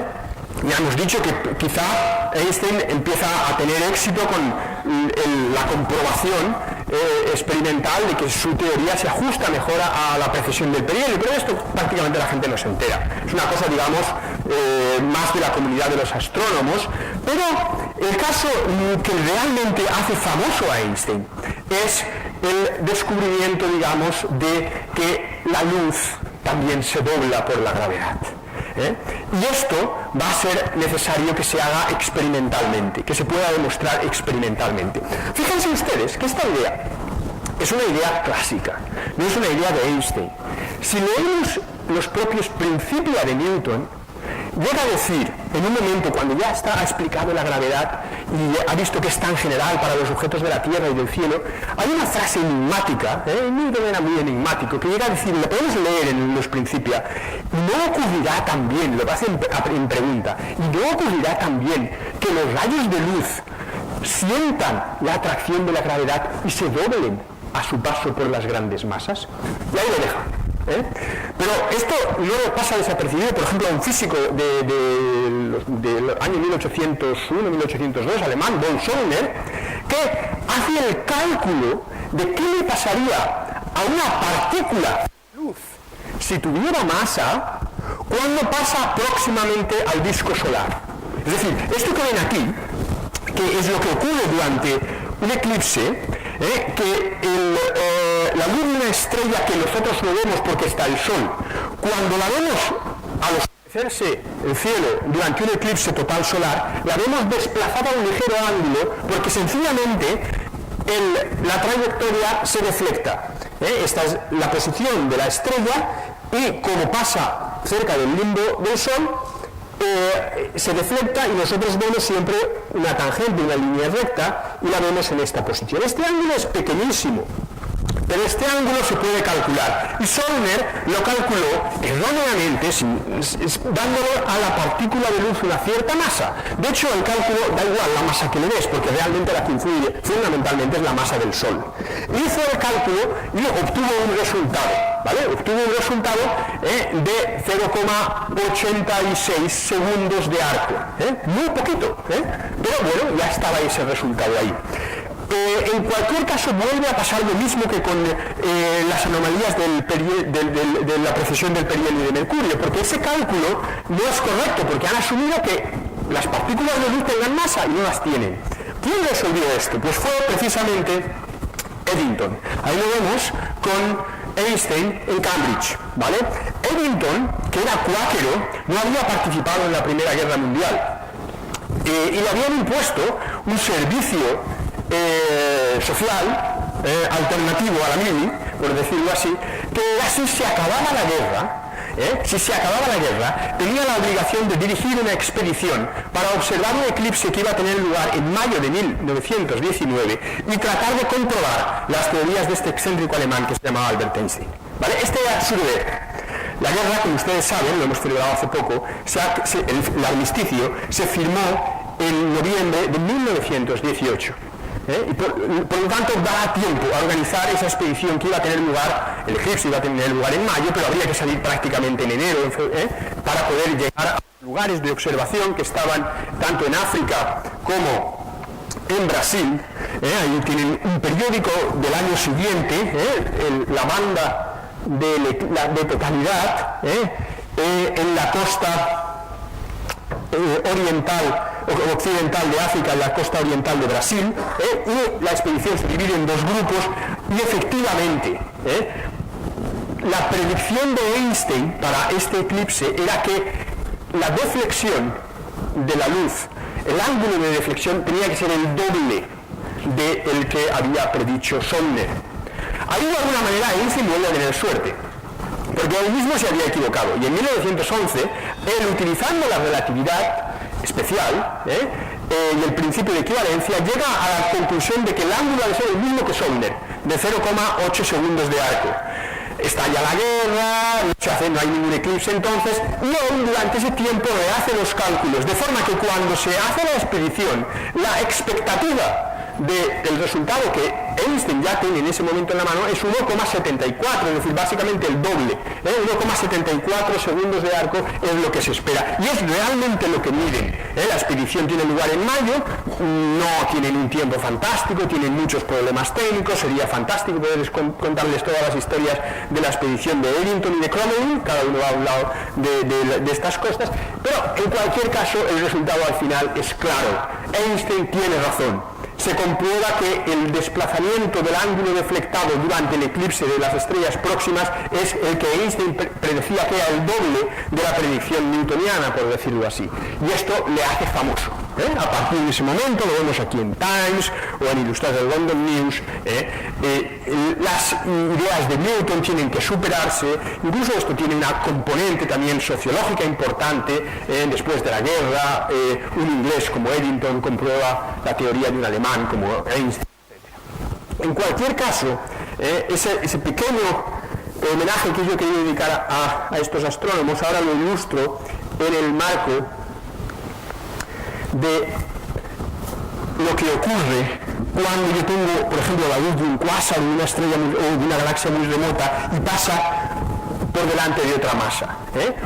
Ya hemos dicho que quizá Einstein empieza a tener éxito con la comprobación experimental de que su teoría se ajusta mejor a la precesión del perihelio, pero esto prácticamente la gente no se entera. Es una cosa, digamos, más de la comunidad de los astrónomos, pero el caso que realmente hace famoso a Einstein es el descubrimiento, digamos, de que la luz también se dobla por la gravedad. Y esto va a ser necesario que se haga experimentalmente, que se pueda demostrar experimentalmente. Fíjense ustedes que esta idea es una idea clásica, no es una idea de Einstein. Si leemos los propios principios de Newton, llega a decir, en un momento cuando ya está explicado la gravedad y ha visto que es tan general para los objetos de la Tierra y del cielo, hay una frase enigmática, Newton era muy enigmático, que llega a decir, lo podemos leer en los principios, no ocurrirá también, lo hace en pregunta, y no ocurrirá también que los rayos de luz sientan la atracción de la gravedad y se doblen a su paso por las grandes masas. Y ahí lo deja. Pero esto no pasa desapercibido, por ejemplo, a un físico del año 1801-1802, alemán, von Schörner, que hace el cálculo de qué le pasaría a una partícula de luz si tuviera masa cuando pasa próximamente al disco solar. Es decir, esto que ven aquí, que es lo que ocurre durante un eclipse, que la luz de una estrella que nosotros no vemos porque está el Sol, cuando la vemos al oscurecerse el cielo durante un eclipse total solar, la vemos desplazada a un ligero ángulo porque sencillamente la trayectoria se deflecta. Esta es la posición de la estrella y como pasa cerca del limbo del Sol, se deflecta y nosotros vemos siempre una tangente, una línea recta, y la vemos en esta posición. Este ángulo es pequeñísimo, pero este ángulo se puede calcular. Y Schörner lo calculó erróneamente, dándole a la partícula de luz una cierta masa. De hecho, el cálculo da igual la masa que le des, porque realmente la que influye fundamentalmente es la masa del Sol. Hizo el cálculo y obtuvo un resultado. ¿Vale? Obtuvo un resultado de 0,86 segundos de arco. Muy poquito, pero bueno, ya estaba ese resultado ahí. En cualquier caso vuelve a pasar lo mismo que con las anomalías de la precesión del perihelio de Mercurio, porque ese cálculo no es correcto, porque han asumido que las partículas de luz tengan masa y no las tienen. ¿Quién resolvió esto? Pues fue precisamente Eddington. Ahí lo vemos con Einstein en Cambridge, ¿vale? Eddington, que era cuáquero, no había participado en la Primera Guerra Mundial y le habían impuesto un servicio social alternativo a la mili, por decirlo así, que si se acababa la guerra, tenía la obligación de dirigir una expedición para observar un eclipse que iba a tener lugar en mayo de 1919 y tratar de comprobar las teorías de este excéntrico alemán que se llamaba Albert Einstein. ¿Vale? Este era su deber. La guerra, como ustedes saben, lo hemos celebrado hace poco, el armisticio se firmó en noviembre de 1918. Y por lo tanto da tiempo a organizar esa expedición que iba a tener lugar, el eclipse iba a tener lugar en mayo, pero habría que salir prácticamente en enero para poder llegar a lugares de observación que estaban tanto en África como en Brasil. Ahí tienen un periódico del año siguiente, la banda de totalidad, en la costa oriental o occidental de África, en la costa oriental de Brasil, y la expedición se divide en dos grupos y efectivamente la predicción de Einstein para este eclipse era que la deflexión de la luz, el ángulo de deflexión tenía que ser el doble del que había predicho Sommer. Ahí de alguna manera Einstein vuelve a tener suerte, porque él mismo se había equivocado, y en 1911, él utilizando la relatividad especial y el principio de equivalencia, llega a la conclusión de que el ángulo ha de ser el mismo que Sommer, de 0,8 segundos de arco. Estalla la guerra, no hay ningún eclipse entonces, y él durante ese tiempo rehace los cálculos, de forma que cuando se hace la expedición, la expectativa del resultado que Einstein ya tiene en ese momento en la mano es 1,74, es decir, básicamente el doble. 1,74 segundos de arco es lo que se espera, y es realmente lo que miden. La expedición tiene lugar en mayo, no tienen un tiempo fantástico, tienen muchos problemas técnicos, sería fantástico poder contarles todas las historias de la expedición de Eddington y de Crommelin, cada uno va a un lado de estas costas, pero en cualquier caso el resultado al final es claro. Einstein tiene razón. Se comprueba que el desplazamiento del ángulo deflectado durante el eclipse de las estrellas próximas es el que Einstein predecía que era el doble de la predicción newtoniana, por decirlo así. Y esto le hace famoso. A partir de ese momento, lo vemos aquí en Times o en Illustrated London News, las ideas de Newton tienen que superarse, incluso esto tiene una componente también sociológica importante. Después de la guerra, un inglés como Eddington comprueba la teoría de un alemán como Einstein, etc. En cualquier caso, ese pequeño homenaje que yo quería dedicar a estos astrónomos, ahora lo ilustro en el marco de lo que ocurre cuando yo tengo, por ejemplo, la luz de un cuásar o de una estrella o de una galaxia muy remota y pasa por delante de otra masa.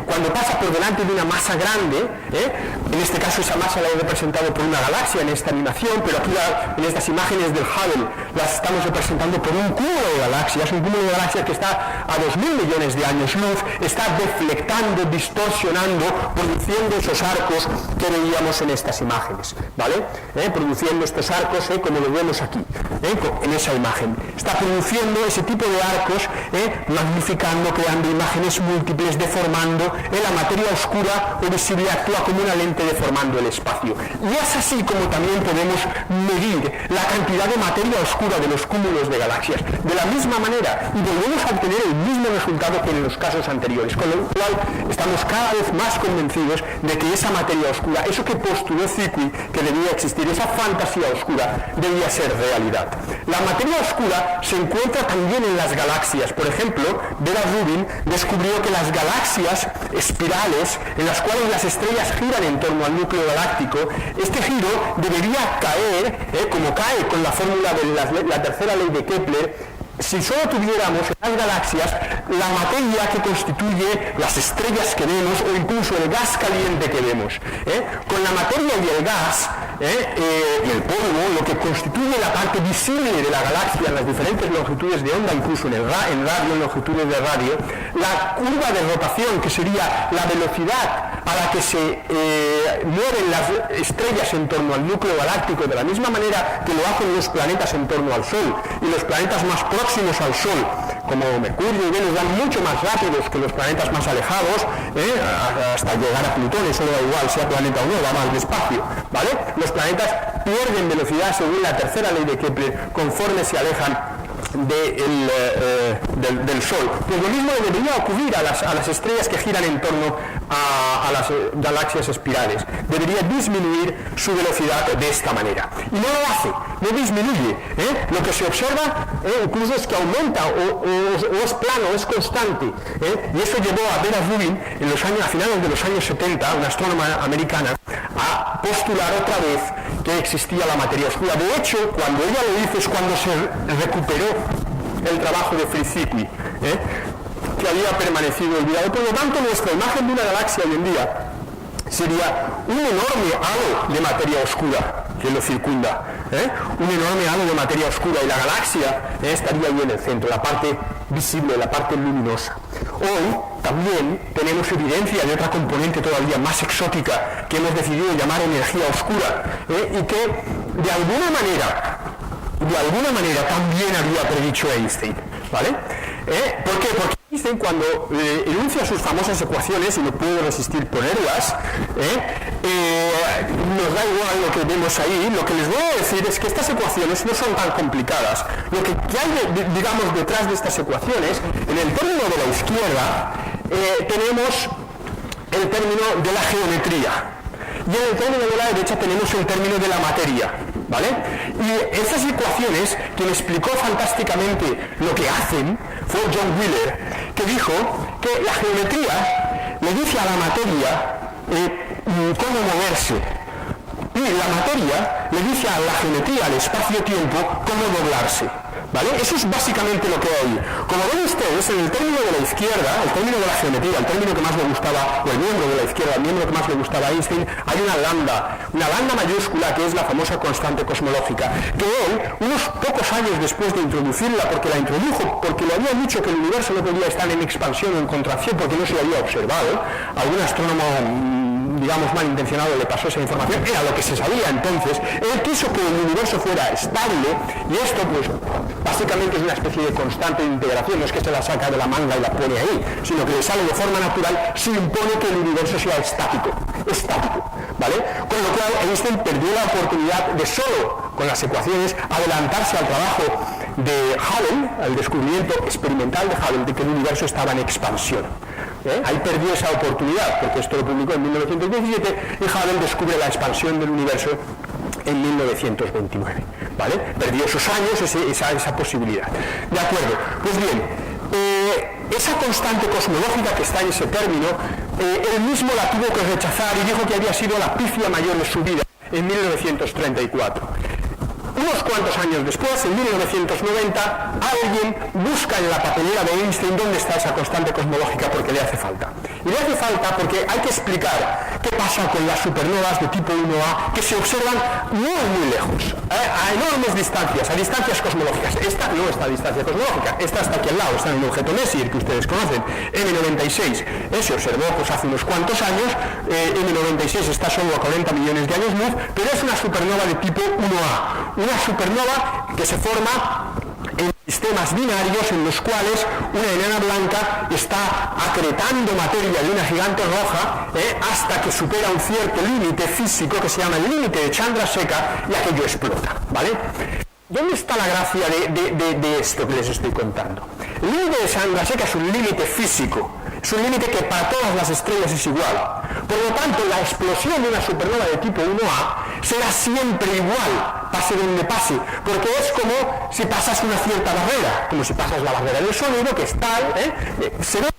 Cuando pasa por delante de una masa grande, en este caso esa masa la he representado por una galaxia en esta animación, pero aquí en estas imágenes del Hubble las estamos representando por un cúmulo de galaxias, un cúmulo de galaxias que está a 2.000 millones de años luz, está deflectando, distorsionando, produciendo esos arcos que veíamos en estas imágenes, ¿vale? Produciendo estos arcos, como lo vemos aquí, en esa imagen. Está produciendo ese tipo de arcos, magnificando, creando imágenes múltiples, deformando. La materia oscura o visible actúa como una lente deformando el espacio. Y es así como también podemos medir la cantidad de materia oscura de los cúmulos de galaxias. De la misma manera, y volvemos a obtener el mismo resultado que en los casos anteriores, con lo cual estamos cada vez más convencidos de que esa materia oscura, eso que postuló Zwicky que debía existir, esa fantasía oscura, debía ser realidad. La materia oscura se encuentra también en las galaxias. Por ejemplo, Vera Rubin descubrió que las galaxias espirales en las cuales las estrellas giran en torno al núcleo galáctico, este giro debería caer, como cae con la fórmula de la tercera ley de Kepler, si solo tuviéramos en las galaxias la materia que constituye las estrellas que vemos o incluso el gas caliente que vemos. Con la materia y el gas y el polvo, lo que constituye la parte visible de la galaxia en las diferentes longitudes de onda, incluso en radio, en longitudes de radio, la curva de rotación, que sería la velocidad a la que se mueven las estrellas en torno al núcleo galáctico, de la misma manera que lo hacen los planetas en torno al Sol, y los planetas más próximos al Sol, como Mercurio y Venus, van mucho más rápidos que los planetas más alejados, hasta llegar a Plutón. Eso da igual sea planeta o no, va más despacio, ¿vale? Los planetas pierden velocidad según la tercera ley de Kepler conforme se alejan del Sol. Pues lo mismo le debería ocurrir a las estrellas que giran en torno a las galaxias espirales. Debería disminuir su velocidad de esta manera. Y no lo hace, no disminuye. Lo que se observa incluso es que aumenta o es plano, es constante. Y eso llevó a Vera Rubin a finales de los años 70, una astrónoma americana, a postular otra vez que existía la materia oscura. De hecho, cuando ella lo hizo es cuando se recuperó el trabajo de Fritz Zwicky, que había permanecido olvidado. Por lo tanto, nuestra imagen de una galaxia hoy en día sería un enorme halo de materia oscura que lo circunda, un enorme halo de materia oscura, y la galaxia estaría ahí en el centro, la parte visible, la parte luminosa. Hoy también tenemos evidencia de otra componente todavía más exótica que hemos decidido llamar energía oscura, y que de alguna manera también había predicho Einstein, ¿vale? ¿Por qué? Porque Einstein, cuando enuncia sus famosas ecuaciones, y no puedo resistir ponerlas, nos da igual lo que vemos ahí. Lo que les voy a decir es que estas ecuaciones no son tan complicadas. Lo que hay, digamos, detrás de estas ecuaciones, en el término de la izquierda, tenemos el término de la geometría, y en el término de la derecha tenemos el término de la materia, ¿vale? Y estas ecuaciones, quien explicó fantásticamente lo que hacen fue John Wheeler, que dijo que la geometría le dice a la materia cómo moverse, y la materia le dice a la geometría, al espacio-tiempo, cómo doblarse, ¿vale? Eso es básicamente lo que hay. Como ven ustedes, en el término de la izquierda, el término de la geometría, el término que más le gustaba, o el miembro de la izquierda, el miembro que más le gustaba a Einstein, hay una lambda mayúscula, que es la famosa constante cosmológica, que él, unos pocos años después de introducirla, porque la introdujo, porque le habían dicho que el universo no podía estar en expansión o en contracción, porque no se lo había observado, algún astrónomo, digamos, malintencionado le pasó esa información, era lo que se sabía entonces. Él quiso que el universo fuera estable, y esto, pues, básicamente es una especie de constante de integración. No es que se la saca de la manga y la pone ahí, sino que le sale de forma natural, se impone que el universo sea estático, ¿vale? Con lo cual Einstein perdió la oportunidad de solo con las ecuaciones adelantarse al trabajo de Hubble, al descubrimiento experimental de Hubble de que el universo estaba en expansión. Ahí perdió esa oportunidad, porque esto lo publicó en 1917, y Hubble descubre la expansión del universo en 1929, ¿vale? Perdió esos años, esa posibilidad. De acuerdo, pues bien, esa constante cosmológica que está en ese término, él mismo la tuvo que rechazar y dijo que había sido la pifia mayor de su vida en 1934. Unos cuantos años después, en 1990, alguien busca en la papelera de Einstein dónde está esa constante cosmológica, porque le hace falta. Y le hace falta porque hay que explicar qué pasa con las supernovas de tipo 1A que se observan muy lejos, a enormes distancias, a distancias cosmológicas. Esta no está a distancia cosmológica, esta está aquí al lado, está en un objeto Messier que ustedes conocen, M96. Se observó pues hace unos cuantos años, M96 está solo a 40 millones de años luz, pero es una supernova de tipo 1A. Una supernova que se forma en sistemas binarios en los cuales una enana blanca está acretando materia de una gigante roja hasta que supera un cierto límite físico que se llama el límite de Chandrasekhar, y aquello explota, ¿vale? ¿Dónde está la gracia de esto que les estoy contando? El límite de Chandrasekhar es un límite físico, es un límite que para todas las estrellas es igual. Por lo tanto, la explosión de una supernova de tipo 1A será siempre igual, pase donde pase, porque es como si pasas una cierta barrera, como si pasas la barrera del sonido, que es tal, se da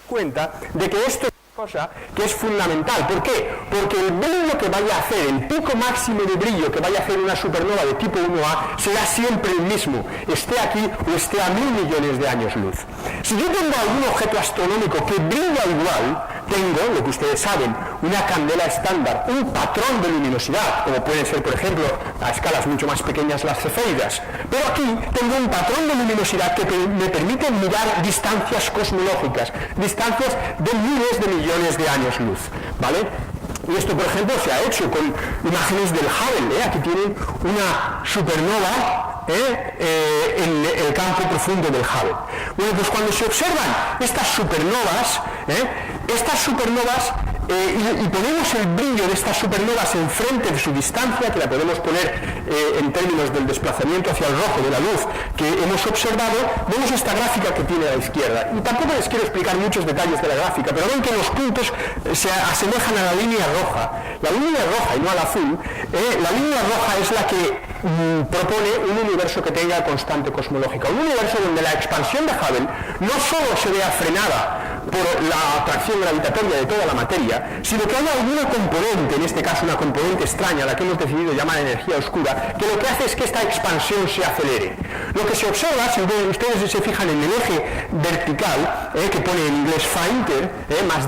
cuenta de que esto es una cosa que es fundamental. ¿Por qué? Porque el brillo que vaya a hacer, el pico máximo de brillo que vaya a hacer una supernova de tipo 1A será siempre el mismo, esté aquí o esté a 1000 millones de años luz. Si yo tengo algún objeto astronómico que brilla igual, tengo, lo que ustedes saben, una candela estándar, un patrón de luminosidad, como pueden ser, por ejemplo, a escalas mucho más pequeñas las cefeidas. Pero aquí tengo un patrón de luminosidad que me permite mirar distancias cosmológicas, distancias de miles de millones de años luz, ¿vale? Y esto, por ejemplo, se ha hecho con imágenes del Hubble. Aquí tienen una supernova en el campo profundo del Hubble. Bueno, pues cuando se observan estas supernovas y ponemos el brillo de estas supernovas enfrente de su distancia, que la podemos poner en términos del desplazamiento hacia el rojo de la luz que hemos observado, vemos esta gráfica que tiene a la izquierda. Y tampoco les quiero explicar muchos detalles de la gráfica, pero ven que los puntos se asemejan a la línea roja. La línea roja y no al azul, la línea roja es la que propone un universo que tenga constante cosmológica, un universo donde la expansión de Hubble no solo se vea frenada por la atracción gravitatoria de toda la materia, sino que haya alguna componente, en este caso una componente extraña, la que hemos decidido llamar energía oscura, que lo que hace es que esta expansión se acelere. Lo que se observa, si ustedes se fijan en el eje vertical, que pone en inglés fainter, más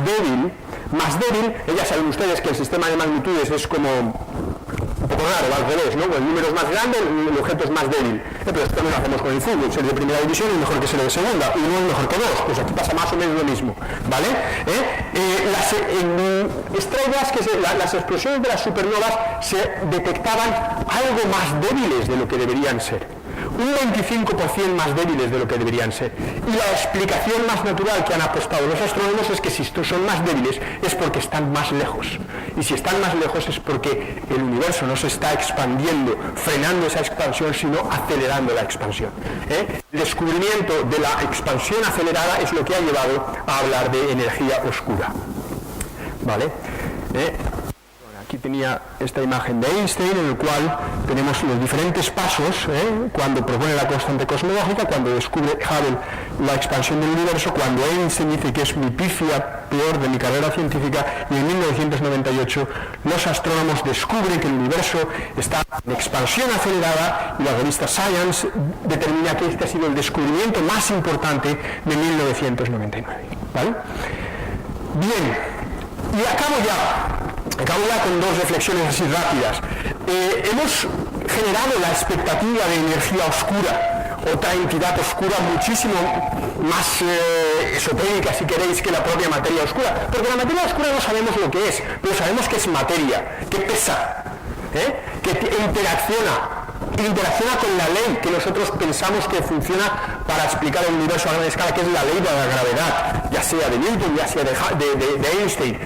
débil, ya saben ustedes que el sistema de magnitudes es como un poco raro, al revés, ¿no? El número es más grande, el objeto es más débil. Pero esto también lo hacemos con el fútbol, ser de primera división es mejor que ser de segunda, y uno es mejor que dos, pues aquí pasa más o menos lo mismo, ¿vale? Las estrellas, las explosiones de las supernovas se detectaban algo más débiles de lo que deberían ser. Un 25% más débiles de lo que deberían ser. Y la explicación más natural que han apostado los astrónomos es que si estos son más débiles es porque están más lejos. Y si están más lejos es porque el universo no se está expandiendo, frenando esa expansión, sino acelerando la expansión. El descubrimiento de la expansión acelerada es lo que ha llevado a hablar de energía oscura. ¿Vale? Aquí tenía esta imagen de Einstein, en el cual tenemos los diferentes pasos, cuando propone la constante cosmológica, cuando descubre Hubble la expansión del universo, cuando Einstein dice que es mi pifia peor de mi carrera científica, y en 1998 los astrónomos descubren que el universo está en expansión acelerada, y la revista Science determina que este ha sido el descubrimiento más importante de 1999. ¿Vale? Bien, y acabo ya con dos reflexiones así rápidas. Hemos generado la expectativa de energía oscura, otra entidad oscura muchísimo más esotérica, si queréis, que la propia materia oscura. Porque la materia oscura no sabemos lo que es, pero sabemos que es materia, que pesa, que interacciona con la ley que nosotros pensamos que funciona para explicar el universo a gran escala, que es la ley de la gravedad, ya sea de Newton, ya sea de Einstein.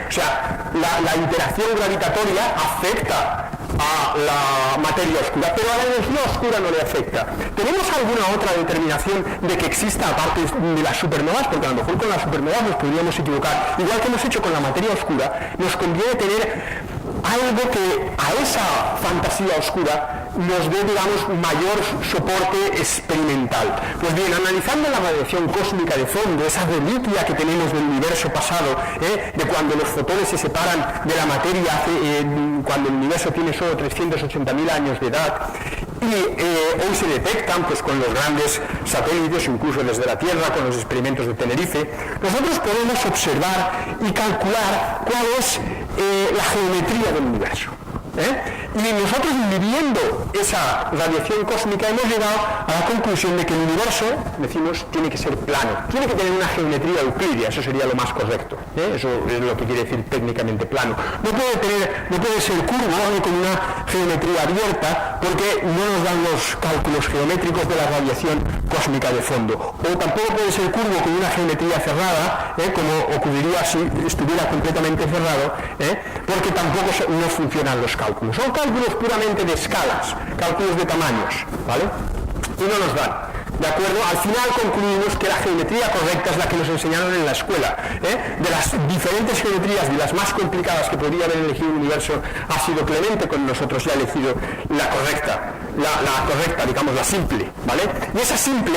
O sea, la interacción gravitatoria afecta a la materia oscura, pero a la energía oscura no le afecta. ¿Tenemos alguna otra determinación de que exista aparte de las supernovas? Porque a lo mejor con las supernovas nos podríamos equivocar. Igual que hemos hecho con la materia oscura, nos conviene tener algo que a esa fantasía oscura nos dé, digamos, mayor soporte experimental. Pues bien, analizando la radiación cósmica de fondo, esa reliquia que tenemos del universo pasado, de cuando los fotones se separan de la materia, cuando el universo tiene solo 380.000 años de edad, y hoy se detectan pues con los grandes satélites, incluso desde la Tierra, con los experimentos de Tenerife, nosotros podemos observar y calcular cuál es la geometría del universo. Y nosotros, midiendo esa radiación cósmica, hemos llegado a la conclusión de que el universo, decimos, tiene que ser plano, tiene que tener una geometría euclídea, eso sería lo más correcto, eso es lo que quiere decir técnicamente plano. No puede ser curvo con una geometría abierta, porque no nos dan los cálculos geométricos de la radiación cósmica de fondo, o tampoco puede ser curvo con una geometría cerrada, como ocurriría si estuviera completamente cerrado, porque tampoco no funcionan los cálculos. Son cálculos puramente de escalas, cálculos de tamaños, ¿vale? Y no nos dan. ¿De acuerdo? Al final concluimos que la geometría correcta es la que nos enseñaron en la escuela. De las diferentes geometrías, de las más complicadas que podría haber elegido el universo, ha sido Clemente con nosotros y ha elegido la correcta, digamos, la simple, ¿vale? Y esa simple,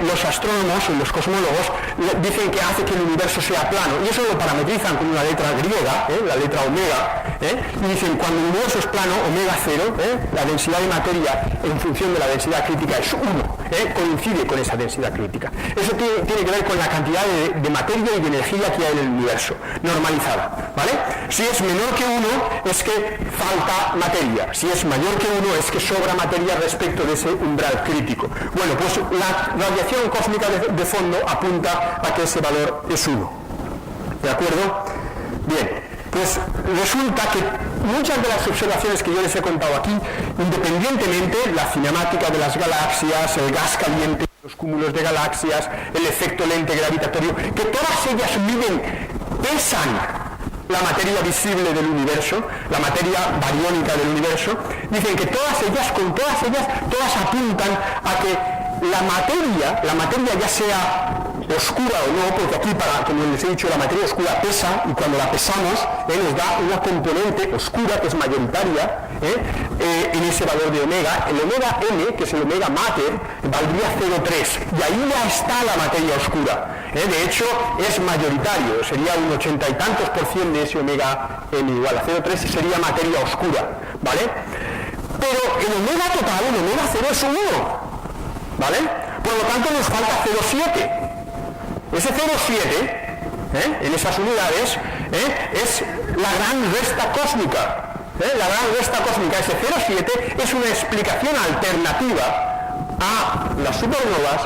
los astrónomos y los cosmólogos dicen que hace que el universo sea plano, y eso lo parametrizan con una letra griega, la letra omega, y dicen, cuando el universo es plano, omega 0, la densidad de materia en función de la densidad crítica es 1, coincide con esa densidad crítica. Eso tiene que ver con la cantidad de materia y de energía que hay en el universo, normalizada, ¿vale? Si es menor que 1, es que falta materia. Si es mayor que 1, es que sobra materia respecto de ese umbral crítico. Bueno, pues la radiación cósmica de fondo apunta a que ese valor es 1. ¿De acuerdo? Bien. Pues resulta que muchas de las observaciones que yo les he contado aquí, independientemente, la cinemática de las galaxias, el gas caliente, los cúmulos de galaxias, el efecto lente gravitatorio, que todas ellas miden, pesan la materia visible del universo, la materia bariónica del universo, dicen que todas ellas apuntan a que la materia ya sea oscura o no, porque aquí, como les he dicho, la materia oscura pesa, y cuando la pesamos nos da una componente oscura que es mayoritaria en ese valor de omega. El omega m, que es el omega mater, valdría 0,3, y ahí ya está la materia oscura. De hecho, es mayoritario, sería un 80 y tantos % de ese omega m igual a 0,3 sería materia oscura, ¿vale? Pero el omega total, el omega 0 es 1, ¿vale? Por lo tanto nos falta 0,7. Ese 0,7 en esas unidades es la gran resta cósmica. La gran resta cósmica, ese 0,7 es una explicación alternativa a las supernovas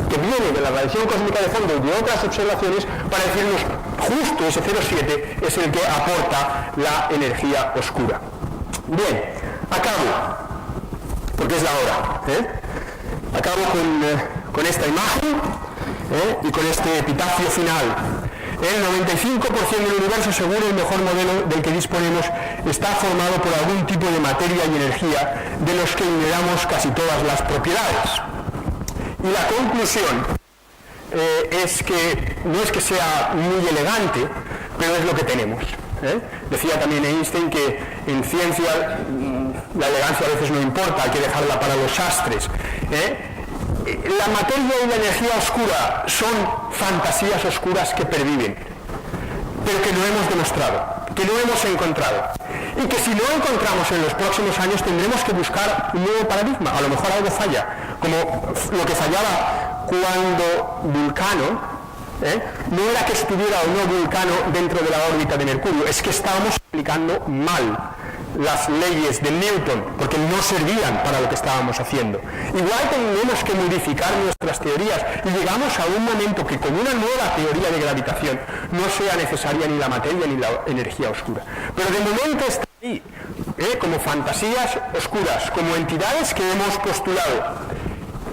que viene de la radiación cósmica de fondo y de otras observaciones para decirnos justo ese 0,7 es el que aporta la energía oscura. Bien, acabo, porque es la hora. Acabo con esta imagen y con este epitafio final. El 95% del universo, según el mejor modelo del que disponemos, está formado por algún tipo de materia y energía de los que ignoramos casi todas las propiedades. Y la conclusión es que no es que sea muy elegante, pero es lo que tenemos. Decía también Einstein que en ciencia la elegancia a veces no importa, hay que dejarla para los sastres. La materia y la energía oscura son fantasías oscuras que perviven, pero que no hemos demostrado, que no hemos encontrado, y que si no encontramos en los próximos años tendremos que buscar un nuevo paradigma. A lo mejor algo falla, como lo que fallaba cuando Vulcano no era que estuviera o no Vulcano dentro de la órbita de Mercurio, es que estábamos aplicando mal las leyes de Newton, porque no servían para lo que estábamos haciendo. Igual tenemos que modificar nuestras teorías y llegamos a un momento que con una nueva teoría de gravitación no sea necesaria ni la materia ni la energía oscura. Pero de momento está ahí, como fantasías oscuras, como entidades que hemos postulado.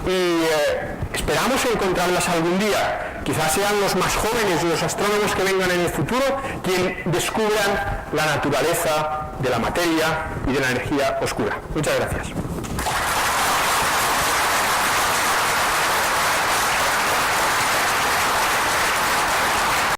Y esperamos encontrarlas algún día. Quizás sean los más jóvenes, los astrónomos que vengan en el futuro, quienes descubran la naturaleza de la materia y de la energía oscura. Muchas gracias.